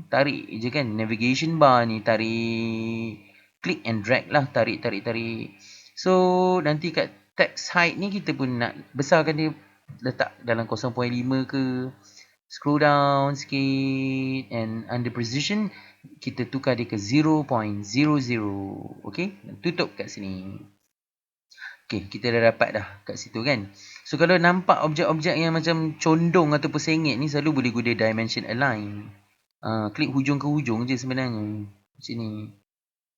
tarik je kan navigation bar ni, tarik, click and drag lah, tarik. So, nanti kat text height ni kita pun nak besarkan dia, letak dalam 0.5 ke, scroll down sikit, and under precision, kita tukar dia ke 0.00. Okay, tutup kat sini. Okay, kita dah dapat dah kat situ kan. So, kalau nampak objek-objek yang macam condong ataupun sengit ni, selalu boleh guna dimension align. Klik hujung ke hujung je sebenarnya. Macam ni.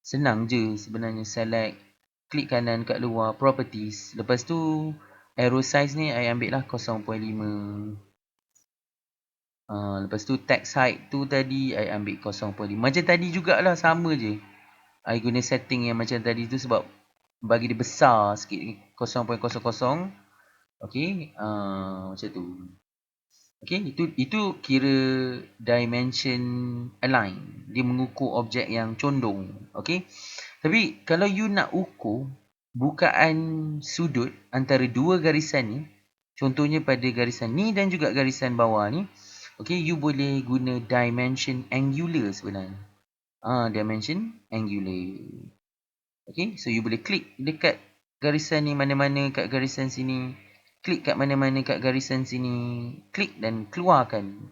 Senang je sebenarnya. Select. Klik kanan kat luar. Properties. Lepas tu, arrow size ni, I ambil lah 0.5. Lepas tu, text height tu tadi, I ambil 0.5. Macam tadi jugalah, sama je. I guna setting yang macam tadi tu sebab bagi dia besar sikit 0.00. Okey, macam tu. Okey, itu kira dimension align. Dia mengukur objek yang condong. Okey. Tapi kalau you nak ukur bukaan sudut antara dua garisan ni, contohnya pada garisan ni dan juga garisan bawah ni, okey, you boleh guna dimension angular sebenarnya. Dimension angular. Okay, so you boleh klik dekat garisan ni mana-mana kat garisan sini. Klik kat mana-mana kat garisan sini. Klik dan keluarkan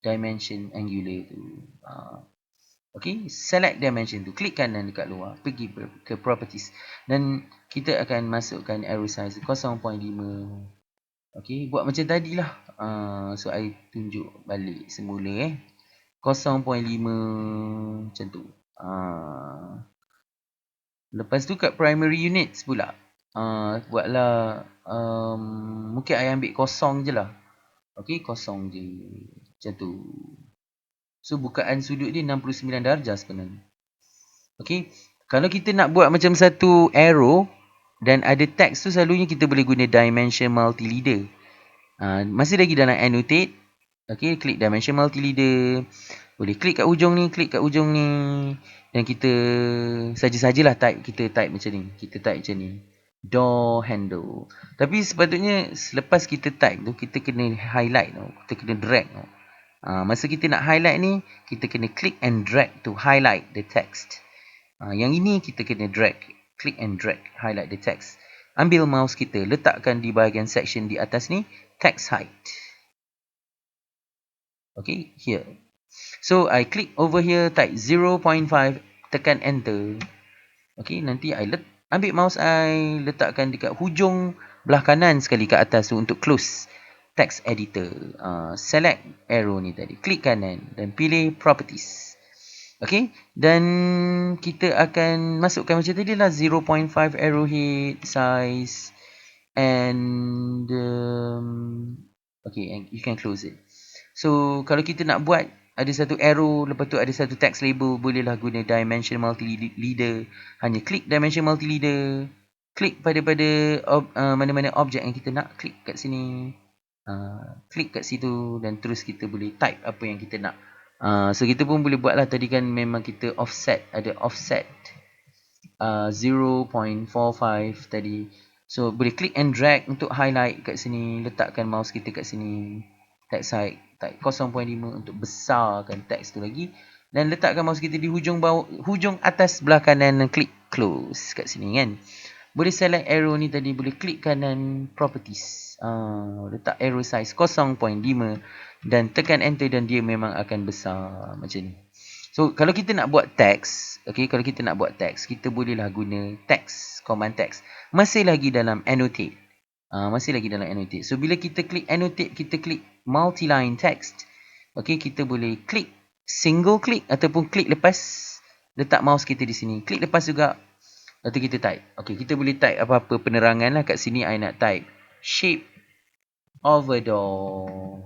dimension angular tu. Okay, select dimension tu. Klik kanan dekat luar. Pergi ke properties. Dan kita akan masukkan arrow size 0.5. Okay, buat macam tadi lah. So, I tunjuk balik semula 0.5 macam tu. Lepas tu kat primary units pula. Buatlah mungkin I ambil kosong je lah. Okey, kosong je. Macam tu. So bukaan sudut dia 69 darjah sebenarnya. Okey, kalau kita nak buat macam satu arrow dan ada teks tu, selalunya kita boleh guna dimension multi-leader. Masih lagi dalam annotate. Okey, klik dimension multi-leader. Boleh klik kat ujung ni, klik kat ujung ni. Dan kita saja-sajalah kita type macam ni. Kita type macam ni. Door handle. Tapi sepatutnya selepas kita type tu, kita kena highlight tau. Kita kena drag tau. Masa kita nak highlight ni, kita kena click and drag to highlight the text. Yang ini kita kena drag. Click and drag, highlight the text. Ambil mouse kita, letakkan di bahagian section di atas ni, text height. Okay, here. So, I click over here, type 0.5, tekan enter. Okay, nanti I ambil mouse I, letakkan dekat hujung belah kanan sekali kat atas tu untuk close text editor. Select arrow ni tadi. Klik kanan dan pilih properties. Okay, dan kita akan masukkan macam tadi lah 0.5 arrowhead size and okay, and you can close it. So, kalau kita nak buat ada satu arrow, lepas tu ada satu text label, bolehlah guna dimension multi-leader. Hanya klik dimension multi-leader. Klik pada mana-mana objek yang kita nak. Klik kat sini. Klik kat situ dan terus kita boleh type apa yang kita nak. So, kita pun boleh buat lah. Tadi kan memang kita offset. Ada offset 0.45 tadi. So, boleh klik and drag untuk highlight kat sini. Letakkan mouse kita kat sini. Text height type 0.5 untuk besarkan teks tu lagi, dan letakkan mouse kita di hujung atas belah kanan dan klik close kat sini kan. Boleh select arrow ni tadi, boleh klik kanan properties, letak arrow size 0.5 dan tekan enter dan dia memang akan besar macam ni. So kalau kita nak buat teks, okay, kalau kita nak buat teks, kita bolehlah guna teks, command teks. Masih lagi dalam annotate. So, bila kita klik annotate, kita klik multi-line text. Okay, kita boleh klik, single klik ataupun klik lepas. Letak mouse kita di sini. Klik lepas juga. Lepas tu kita type. Okay, kita boleh type apa-apa penerangan lah. Kat sini, I nak type shape of a door.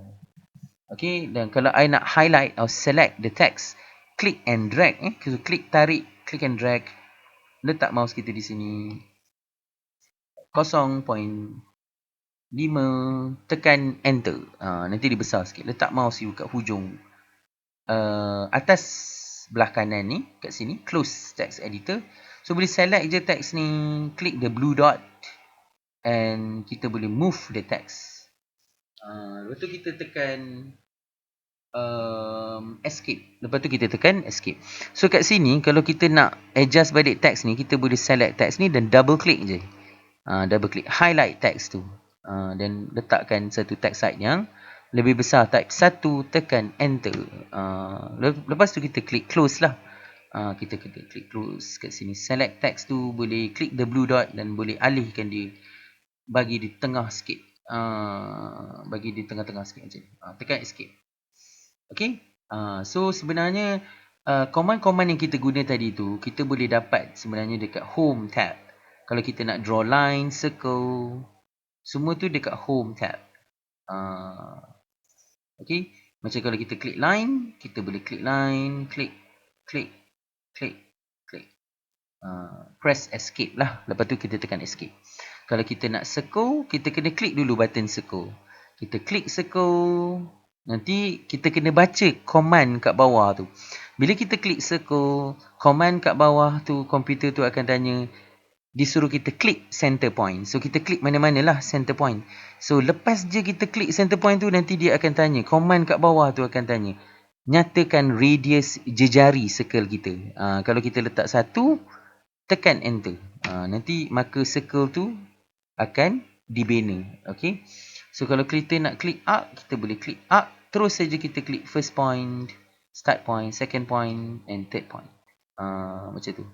Okay, dan kalau I nak highlight or select the text, klik and drag. So, klik, tarik, klik and drag. Letak mouse kita di sini. 0.5, tekan enter. Nanti dia besar sikit. Letak mouse you kat hujung atas belah kanan ni, kat sini, close text editor. So boleh select je text ni, klik the blue dot and kita boleh move the text. Lepas tu kita tekan escape. Lepas tu kita tekan escape. So kat sini, kalau kita nak adjust balik text ni, kita boleh select text ni dan double click je. Double click, highlight text tu. Dan letakkan satu text height yang lebih besar, type 1, tekan enter. Lepas tu kita klik close lah. Kita kena klik close kat sini. Select text tu, boleh klik the blue dot dan boleh alihkan dia, bagi di tengah sikit. Bagi di tengah-tengah sikit macam ni. Tekan escape. Okay. So sebenarnya command-command yang kita guna tadi tu, kita boleh dapat sebenarnya dekat home tab. Kalau kita nak draw line, circle, semua tu dekat home tab. Okay. Macam kalau kita klik line, kita boleh klik line, klik, klik, klik, klik. Press escape lah. Lepas tu kita tekan escape. Kalau kita nak circle, kita kena klik dulu button circle. Kita klik circle. Nanti kita kena baca command kat bawah tu. Bila kita klik circle, command kat bawah tu, komputer tu akan tanya, disuruh kita klik center point. So kita klik mana-manalah center point. So lepas je kita klik center point tu, nanti dia akan tanya, command kat bawah tu akan tanya, nyatakan radius jejari circle kita. Kalau kita letak 1, tekan enter. Nanti maka circle tu akan dibina. Okay. So kalau kita nak klik arc, kita boleh klik arc. Terus saja kita klik first point, start point, second point and third point. Macam tu.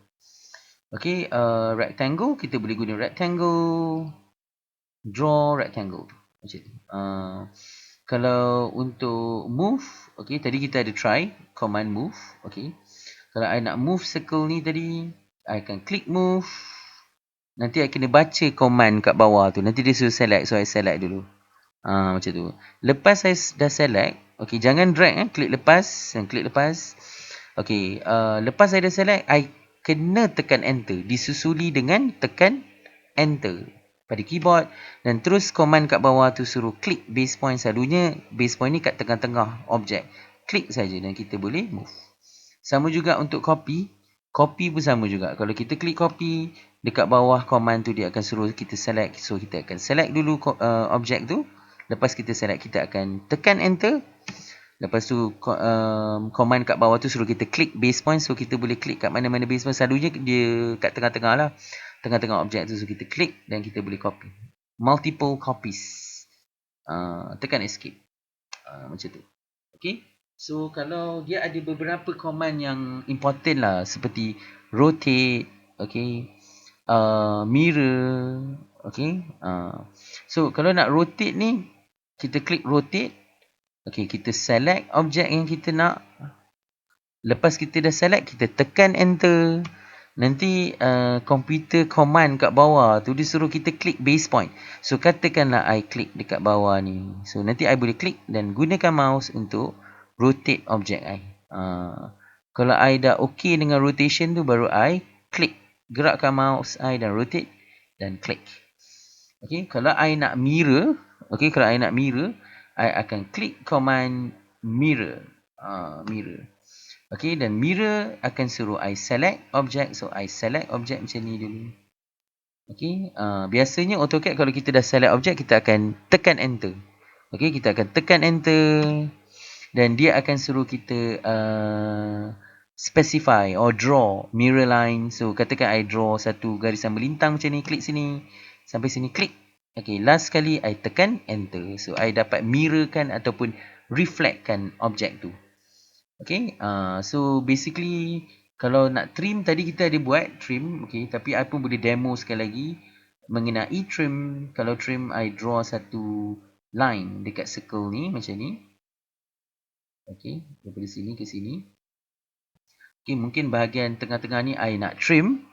Okay. Rectangle, kita boleh guna rectangle. Draw rectangle. Macam tu. Kalau untuk move, okay, tadi kita ada try command move. Okay. Kalau I nak move circle ni tadi, I akan klik move. Nanti I kena baca command kat bawah tu. Nanti dia suruh select. So I select dulu. Macam tu. Lepas I dah select. Okay, jangan drag. Klik lepas. Dan klik lepas. Okay. Lepas I dah select, I kena tekan enter. Disusuli dengan tekan enter pada keyboard. Dan terus command kat bawah tu suruh klik base point. Selalunya base point ni kat tengah-tengah objek. Klik saja dan kita boleh move. Sama juga untuk copy. Copy pun sama juga. Kalau kita klik copy, dekat bawah command tu dia akan suruh kita select. So kita akan select dulu objek tu. Lepas kita select, kita akan tekan enter. Lepas tu command kat bawah tu suruh kita klik base point. So kita boleh klik kat mana-mana base point. Selalunya dia kat tengah-tengah lah. Tengah-tengah objek tu. So kita klik dan kita boleh copy. Multiple copies. Tekan escape. Macam tu. Okay. So kalau dia ada beberapa command yang important lah. Seperti rotate. Okay. Mirror. Okay. So kalau nak rotate ni, kita klik rotate. Okay. Kita select objek yang kita nak. Lepas kita dah select, kita tekan enter. Nanti komputer command kat bawah tu dia suruh kita klik base point. So katakanlah I klik dekat bawah ni. So nanti I boleh klik dan gunakan mouse untuk rotate objek I. Kalau I dah okay dengan rotation tu, baru I klik. Gerakkan mouse I dan rotate dan klik. Okay, kalau I nak mirror, okay, kalau I nak mirror, I akan klik command mirror. Mirror. Okay, dan mirror akan suruh I select objek. So I select objek macam ni dulu. Okay, biasanya AutoCAD kalau kita dah select objek, kita akan tekan enter. Okay, kita akan tekan enter. Dan dia akan suruh kita specify or draw mirror line. So katakan I draw satu garisan melintang macam ni. Klik sini. Sampai sini klik. Okay, last kali I tekan enter. So I dapat mirrorkan ataupun reflectkan objek tu. Okay, so basically kalau nak trim, tadi kita ada buat trim. Okay, tapi I pun boleh demo sekali lagi mengenai trim. Kalau trim, I draw satu line dekat circle ni macam ni. Okay, daripada sini ke sini. Okay, mungkin bahagian tengah-tengah ni I nak trim.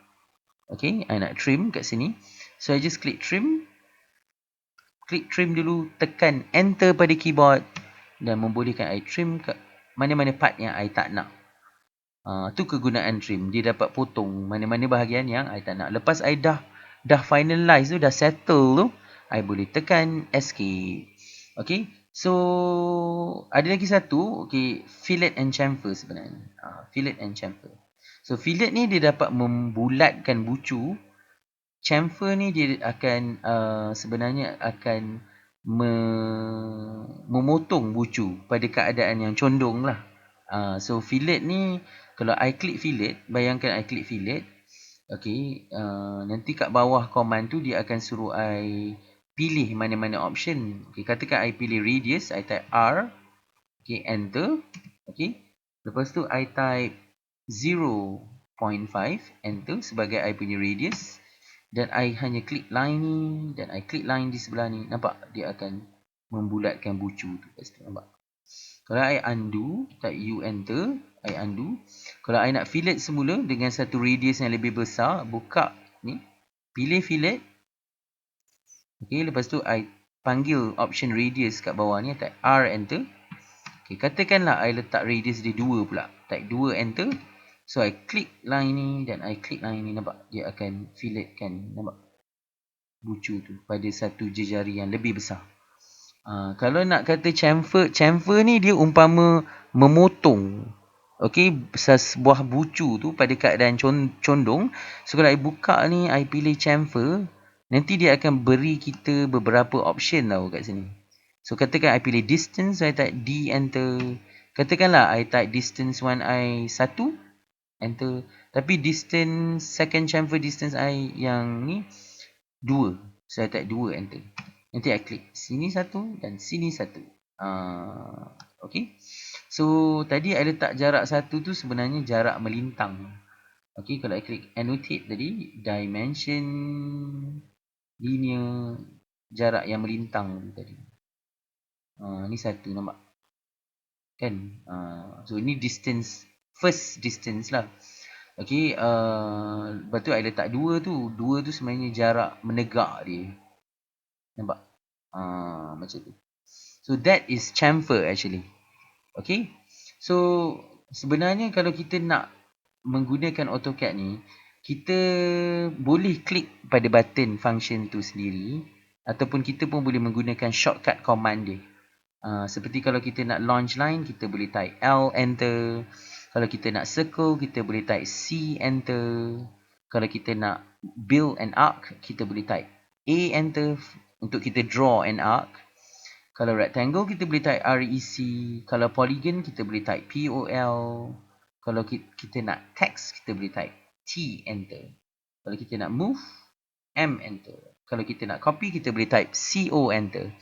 Okay, I nak trim kat sini. So I just klik trim. Klik trim dulu, tekan enter pada keyboard dan membolehkan I trim kat mana-mana part yang I tak nak. Tu kegunaan trim. Dia dapat potong mana-mana bahagian yang I tak nak. Lepas I dah finalize tu, dah settle tu, I boleh tekan escape. Okay. So ada lagi satu. Okay. Fillet and chamfer sebenarnya. Fillet and chamfer. So fillet ni dia dapat membulatkan bucu. Chamfer ni dia akan sebenarnya akan memotong bucu pada keadaan yang condong lah. So fillet ni, kalau I klik fillet, bayangkan I klik fillet. Okay, nanti kat bawah command tu dia akan suruh I pilih mana-mana option. Okay, katakan I pilih radius, I type R. Okay, enter. Okay, lepas tu I type 0.5, enter sebagai I punya radius. Dan I hanya klik line ni dan I klik line di sebelah ni. Nampak? Dia akan membulatkan bucu tu. Nampak? Kalau I undo, type U enter, I undo. Kalau I nak fillet semula dengan satu radius yang lebih besar, buka ni, pilih fillet. Okay, lepas tu I panggil option radius kat bawah ni, type R enter. Okay, katakanlah I letak radius dia 2 pula. Type 2 enter. So I klik line ni dan I klik line ni, nampak dia akan filletkan, nampak bucu tu pada satu jejari yang lebih besar. Kalau nak kata chamfer ni dia umpama memotong. Okey, sebuah bucu tu pada keadaan condong. So kalau I buka ni, I pilih chamfer, nanti dia akan beri kita beberapa option tau kat sini. So katakan I pilih distance, I type D, enter. Katakanlah I type distance 1i 1, enter. Tapi distance second chamfer distance I yang ni 2. So I type 2, enter. Nanti I klik sini satu dan sini satu. Okay. So tadi I letak jarak 1 tu sebenarnya jarak melintang. Okay, kalau I klik annotate tadi, dimension linear, jarak yang melintang tadi. Ni 1, nampak? Kan? So ini distance, first distance lah. Okay, lepas tu I letak 2 tu. 2 tu sebenarnya jarak menegak dia. Nampak? Macam tu. So that is chamfer actually. Okay. So sebenarnya kalau kita nak menggunakan AutoCAD ni, kita boleh klik pada button function tu sendiri, ataupun kita pun boleh menggunakan shortcut command dia. Seperti kalau kita nak launch line, kita boleh type L, enter. Kalau kita nak circle, kita boleh type C, enter. Kalau kita nak build an arc, kita boleh type A, enter untuk kita draw an arc. Kalau rectangle, kita boleh type REC. Kalau polygon, kita boleh type POL. Kalau kita nak text, kita boleh type T, enter. Kalau kita nak move, M, enter. Kalau kita nak copy, kita boleh type CO, enter.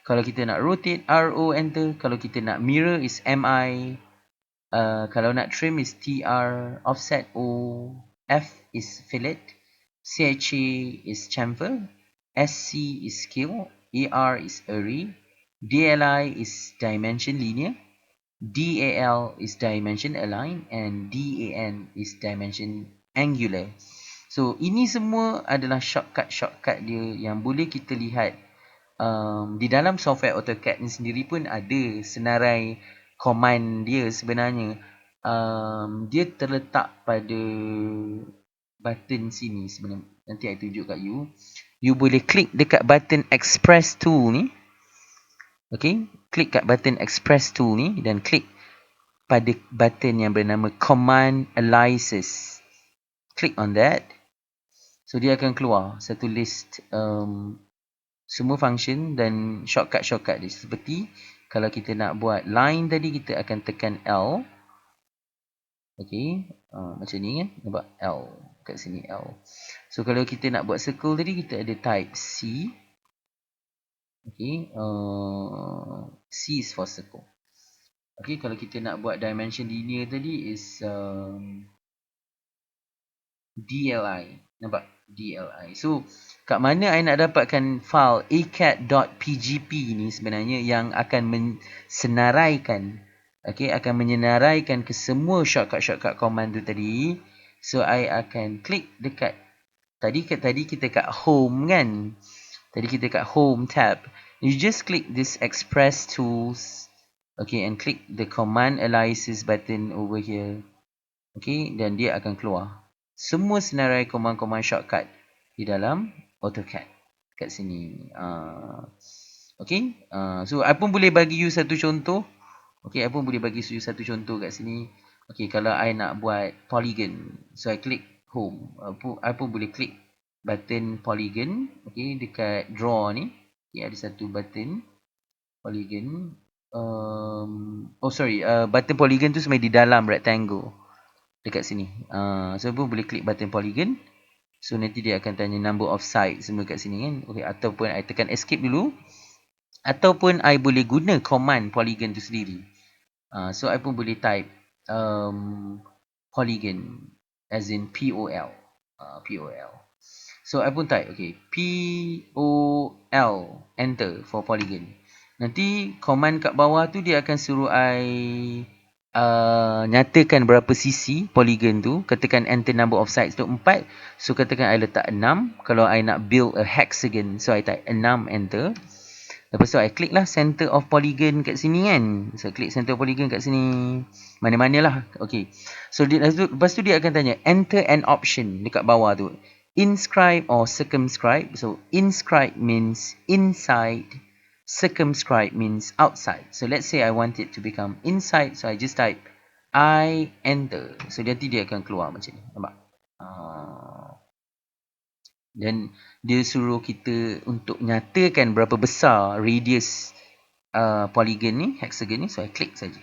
Kalau kita nak rotate, RO, enter. Kalau kita nak mirror, is MI. Kalau nak trim, is TR. Offset, O. F is fillet. CHA is chamfer. SC is scale. AR is array. DLI is dimension linear. DAL is dimension align. And DAN is dimension angular. So ini semua adalah shortcut dia yang boleh kita lihat. Di dalam software AutoCAD ni sendiri pun ada senarai command dia sebenarnya. Dia terletak pada button sini sebenarnya. Nanti I tunjuk kat you. You boleh klik dekat button express tool ni. Okay, klik kat button express tool ni dan klik pada button yang bernama command analysis. Click on that. So dia akan keluar satu list semua function dan shortcut dia. Seperti kalau kita nak buat line tadi, kita akan tekan L. Okay, macam ni kan, nampak L kat sini, L. So kalau kita nak buat circle tadi, kita ada type C. Okay, C is for circle. Okay, kalau kita nak buat dimension linear tadi is DLI. Nampak? DLI. So, kat mana I nak dapatkan file acad.pgp ni sebenarnya yang akan mensenaraikan, okay, akan menyenaraikan ke semua shortcut command tu tadi. So, I akan klik dekat, tadi kita kat home kan? Tadi kita kat home tab. You just click this express tools. Okay, and click the command analysis button over here. Okay, dan dia akan keluar semua senarai command-command shortcut di dalam AutoCAD kat sini. Okay, so I pun boleh bagi you satu contoh. Okay, I pun boleh bagi you satu contoh kat sini. Okay, kalau I nak buat polygon, so I click home. I pun boleh klik button polygon. Okay, dekat draw ni, okay, ada satu button polygon. Button polygon tu sebenarnya di dalam rectangle dekat sini. So pun boleh klik button polygon. So nanti dia akan tanya number of sides semua kat sini kan. Okay, ataupun I tekan escape dulu. Ataupun I boleh guna command polygon tu sendiri. So I pun boleh type polygon as in POL. POL. So I pun type, okay, POL, enter for polygon. Nanti command kat bawah tu dia akan suruh I nyatakan berapa sisi polygon tu. Katakan enter number of sides tu 4. So katakan I letak 6. Kalau I nak build a hexagon, so I type 6, enter. Lepas tu I klik lah center of polygon kat sini kan. So I klik center of polygon kat sini. Mana-manalah. Okay. So lepas tu dia akan tanya enter an option dekat bawah tu. Inscribe or circumscribe. So inscribe means inside. Circumscribe means outside. So let's say I want it to become inside. So I just type I enter. So nanti dia akan keluar macam ni. Nampak? Dan dia suruh kita untuk nyatakan berapa besar radius polygon ni, hexagon ni. So I klik saja.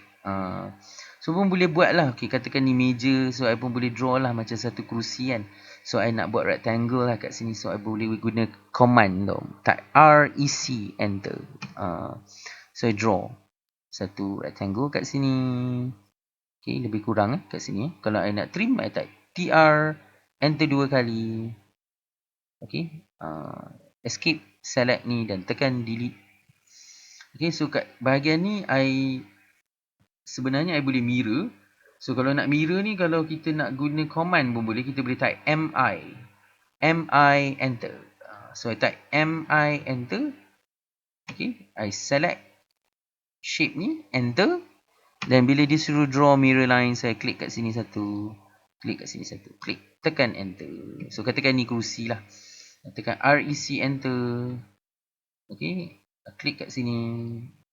So pun boleh buat lah. Okay, katakan ni meja. So I pun boleh draw lah macam satu kerusi kan. So I nak buat rectangle lah kat sini. So I boleh guna command tau. Type REC enter. So I draw satu rectangle kat sini. Okay, lebih kurang kat sini. Kalau I nak trim, I type TR enter 2 kali. Okay, escape, select ni dan tekan delete. Okay, so kat bahagian ni sebenarnya I boleh mirror. So kalau nak mirror ni, kalau kita nak guna command pun boleh. Kita boleh type MI enter. So I type MI enter. Okay, I select shape ni, enter. Dan bila dia suruh draw mirror line, saya klik kat sini satu, klik kat sini satu, klik, tekan enter. So katakan ni kerusi lah. Tekan REC enter. Okay, klik kat sini.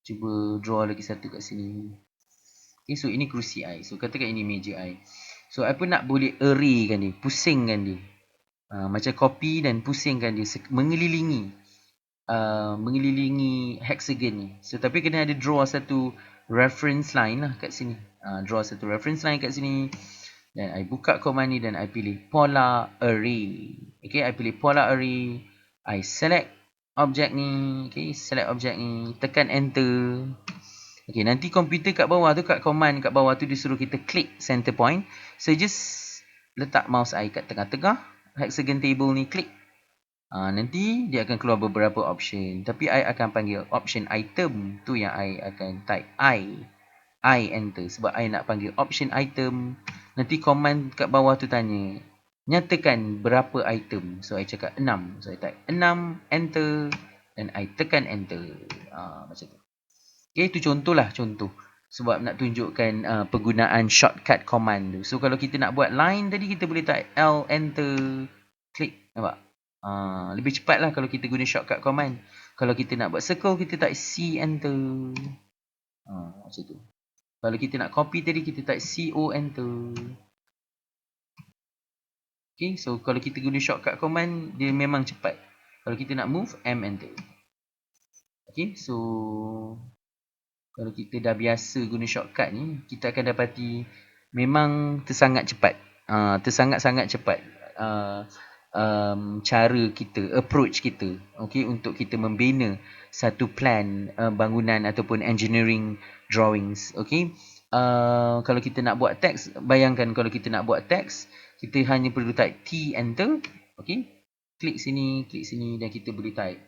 Cuba draw lagi satu kat sini. Okay, so ini kerusi I. So katakan ini meja I. So I pun nak boleh arraykan dia, pusingkan dia. Macam copy dan pusingkan dia mengelilingi hexagon ni. So tapi kena ada draw satu reference line lah kat sini. Draw satu reference line kat sini. Dan I buka command ni dan I pilih polar array. Okay, I pilih polar array. I select objek ni. Okay, select objek ni. Tekan enter. Okay, nanti komputer kat bawah tu, kat command kat bawah tu, dia suruh kita klik center point. So just letak mouse I kat tengah-tengah hexagon table ni, klik. Nanti dia akan keluar beberapa option. Tapi I akan panggil option item. Tu yang I akan type I enter. Sebab I nak panggil option item. Nanti command kat bawah tu tanya, nyatakan berapa item. So I cakap 6. So I type 6, enter. Dan I tekan enter. Macam tu. Okay, itu contoh lah, contoh. Sebab nak tunjukkan penggunaan shortcut command tu. So kalau kita nak buat line tadi, kita boleh type L, enter, klik. Nampak? Lebih cepat lah kalau kita guna shortcut command. Kalau kita nak buat circle, kita type C, enter. Macam tu. Kalau kita nak copy tadi, kita type CO, enter. Okay, so kalau kita guna shortcut command, dia memang cepat. Kalau kita nak move, M, enter. Okay, so kalau kita dah biasa guna shortcut ni, kita akan dapati memang tersangat cepat. Tersangat-sangat cepat. Cara kita, approach kita, okay, untuk kita membina satu plan bangunan ataupun engineering drawings. Okay, kalau kita nak buat teks, bayangkan kalau kita nak buat teks, kita hanya perlu type T, enter. Okay, klik sini dan kita boleh type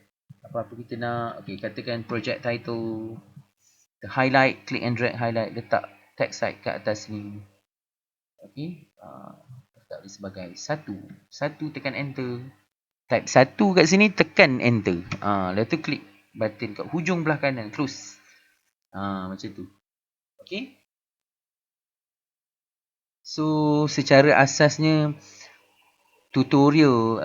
apa-apa kita nak. Okay, katakan project title, highlight, click and drag highlight, letak text side kat atas ni. Okay, letak dia sebagai satu, tekan enter. Type 1 kat sini, tekan enter. Lepas tu klik button kat hujung belah kanan, close. Macam tu. Okay. So secara asasnya tutorial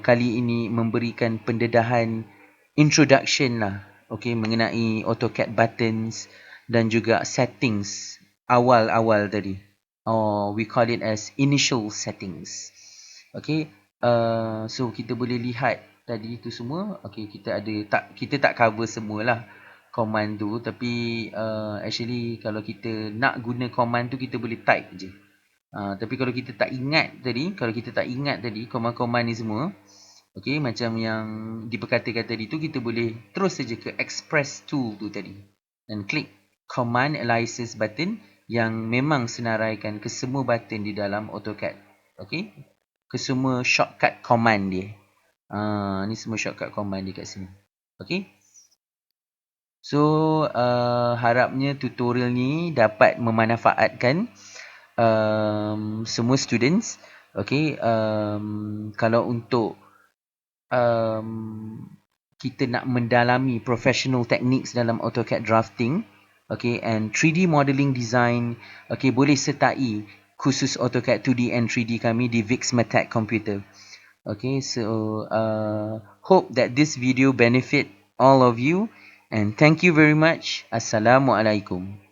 kali ini memberikan pendedahan introduction lah, okay, mengenai AutoCAD buttons dan juga settings awal-awal tadi. We call it as initial settings. Okay, so kita boleh lihat tadi tu semua. Okay, kita tak cover semualah command tu, tapi actually kalau kita nak guna command tu, kita boleh type je. Tapi kalau kita tak ingat tadi command-command ni semua, okay, macam yang diperkatakan tadi tu, kita boleh terus saja ke express tool tu tadi dan klik command analysis button yang memang senaraikan ke semua button di dalam AutoCAD. Okay, ke semua shortcut command dia. Ni semua shortcut command dia kat sini. Okay, so harapnya tutorial ni dapat memanfaatkan semua students. Okay, kalau untuk kita nak mendalami professional techniques dalam AutoCAD drafting, okay, and 3D modeling design, okay, boleh sertai khusus AutoCAD 2D and 3D kami di Vixmatech Computer. Okay, so hope that this video benefit all of you, and thank you very much. Assalamualaikum.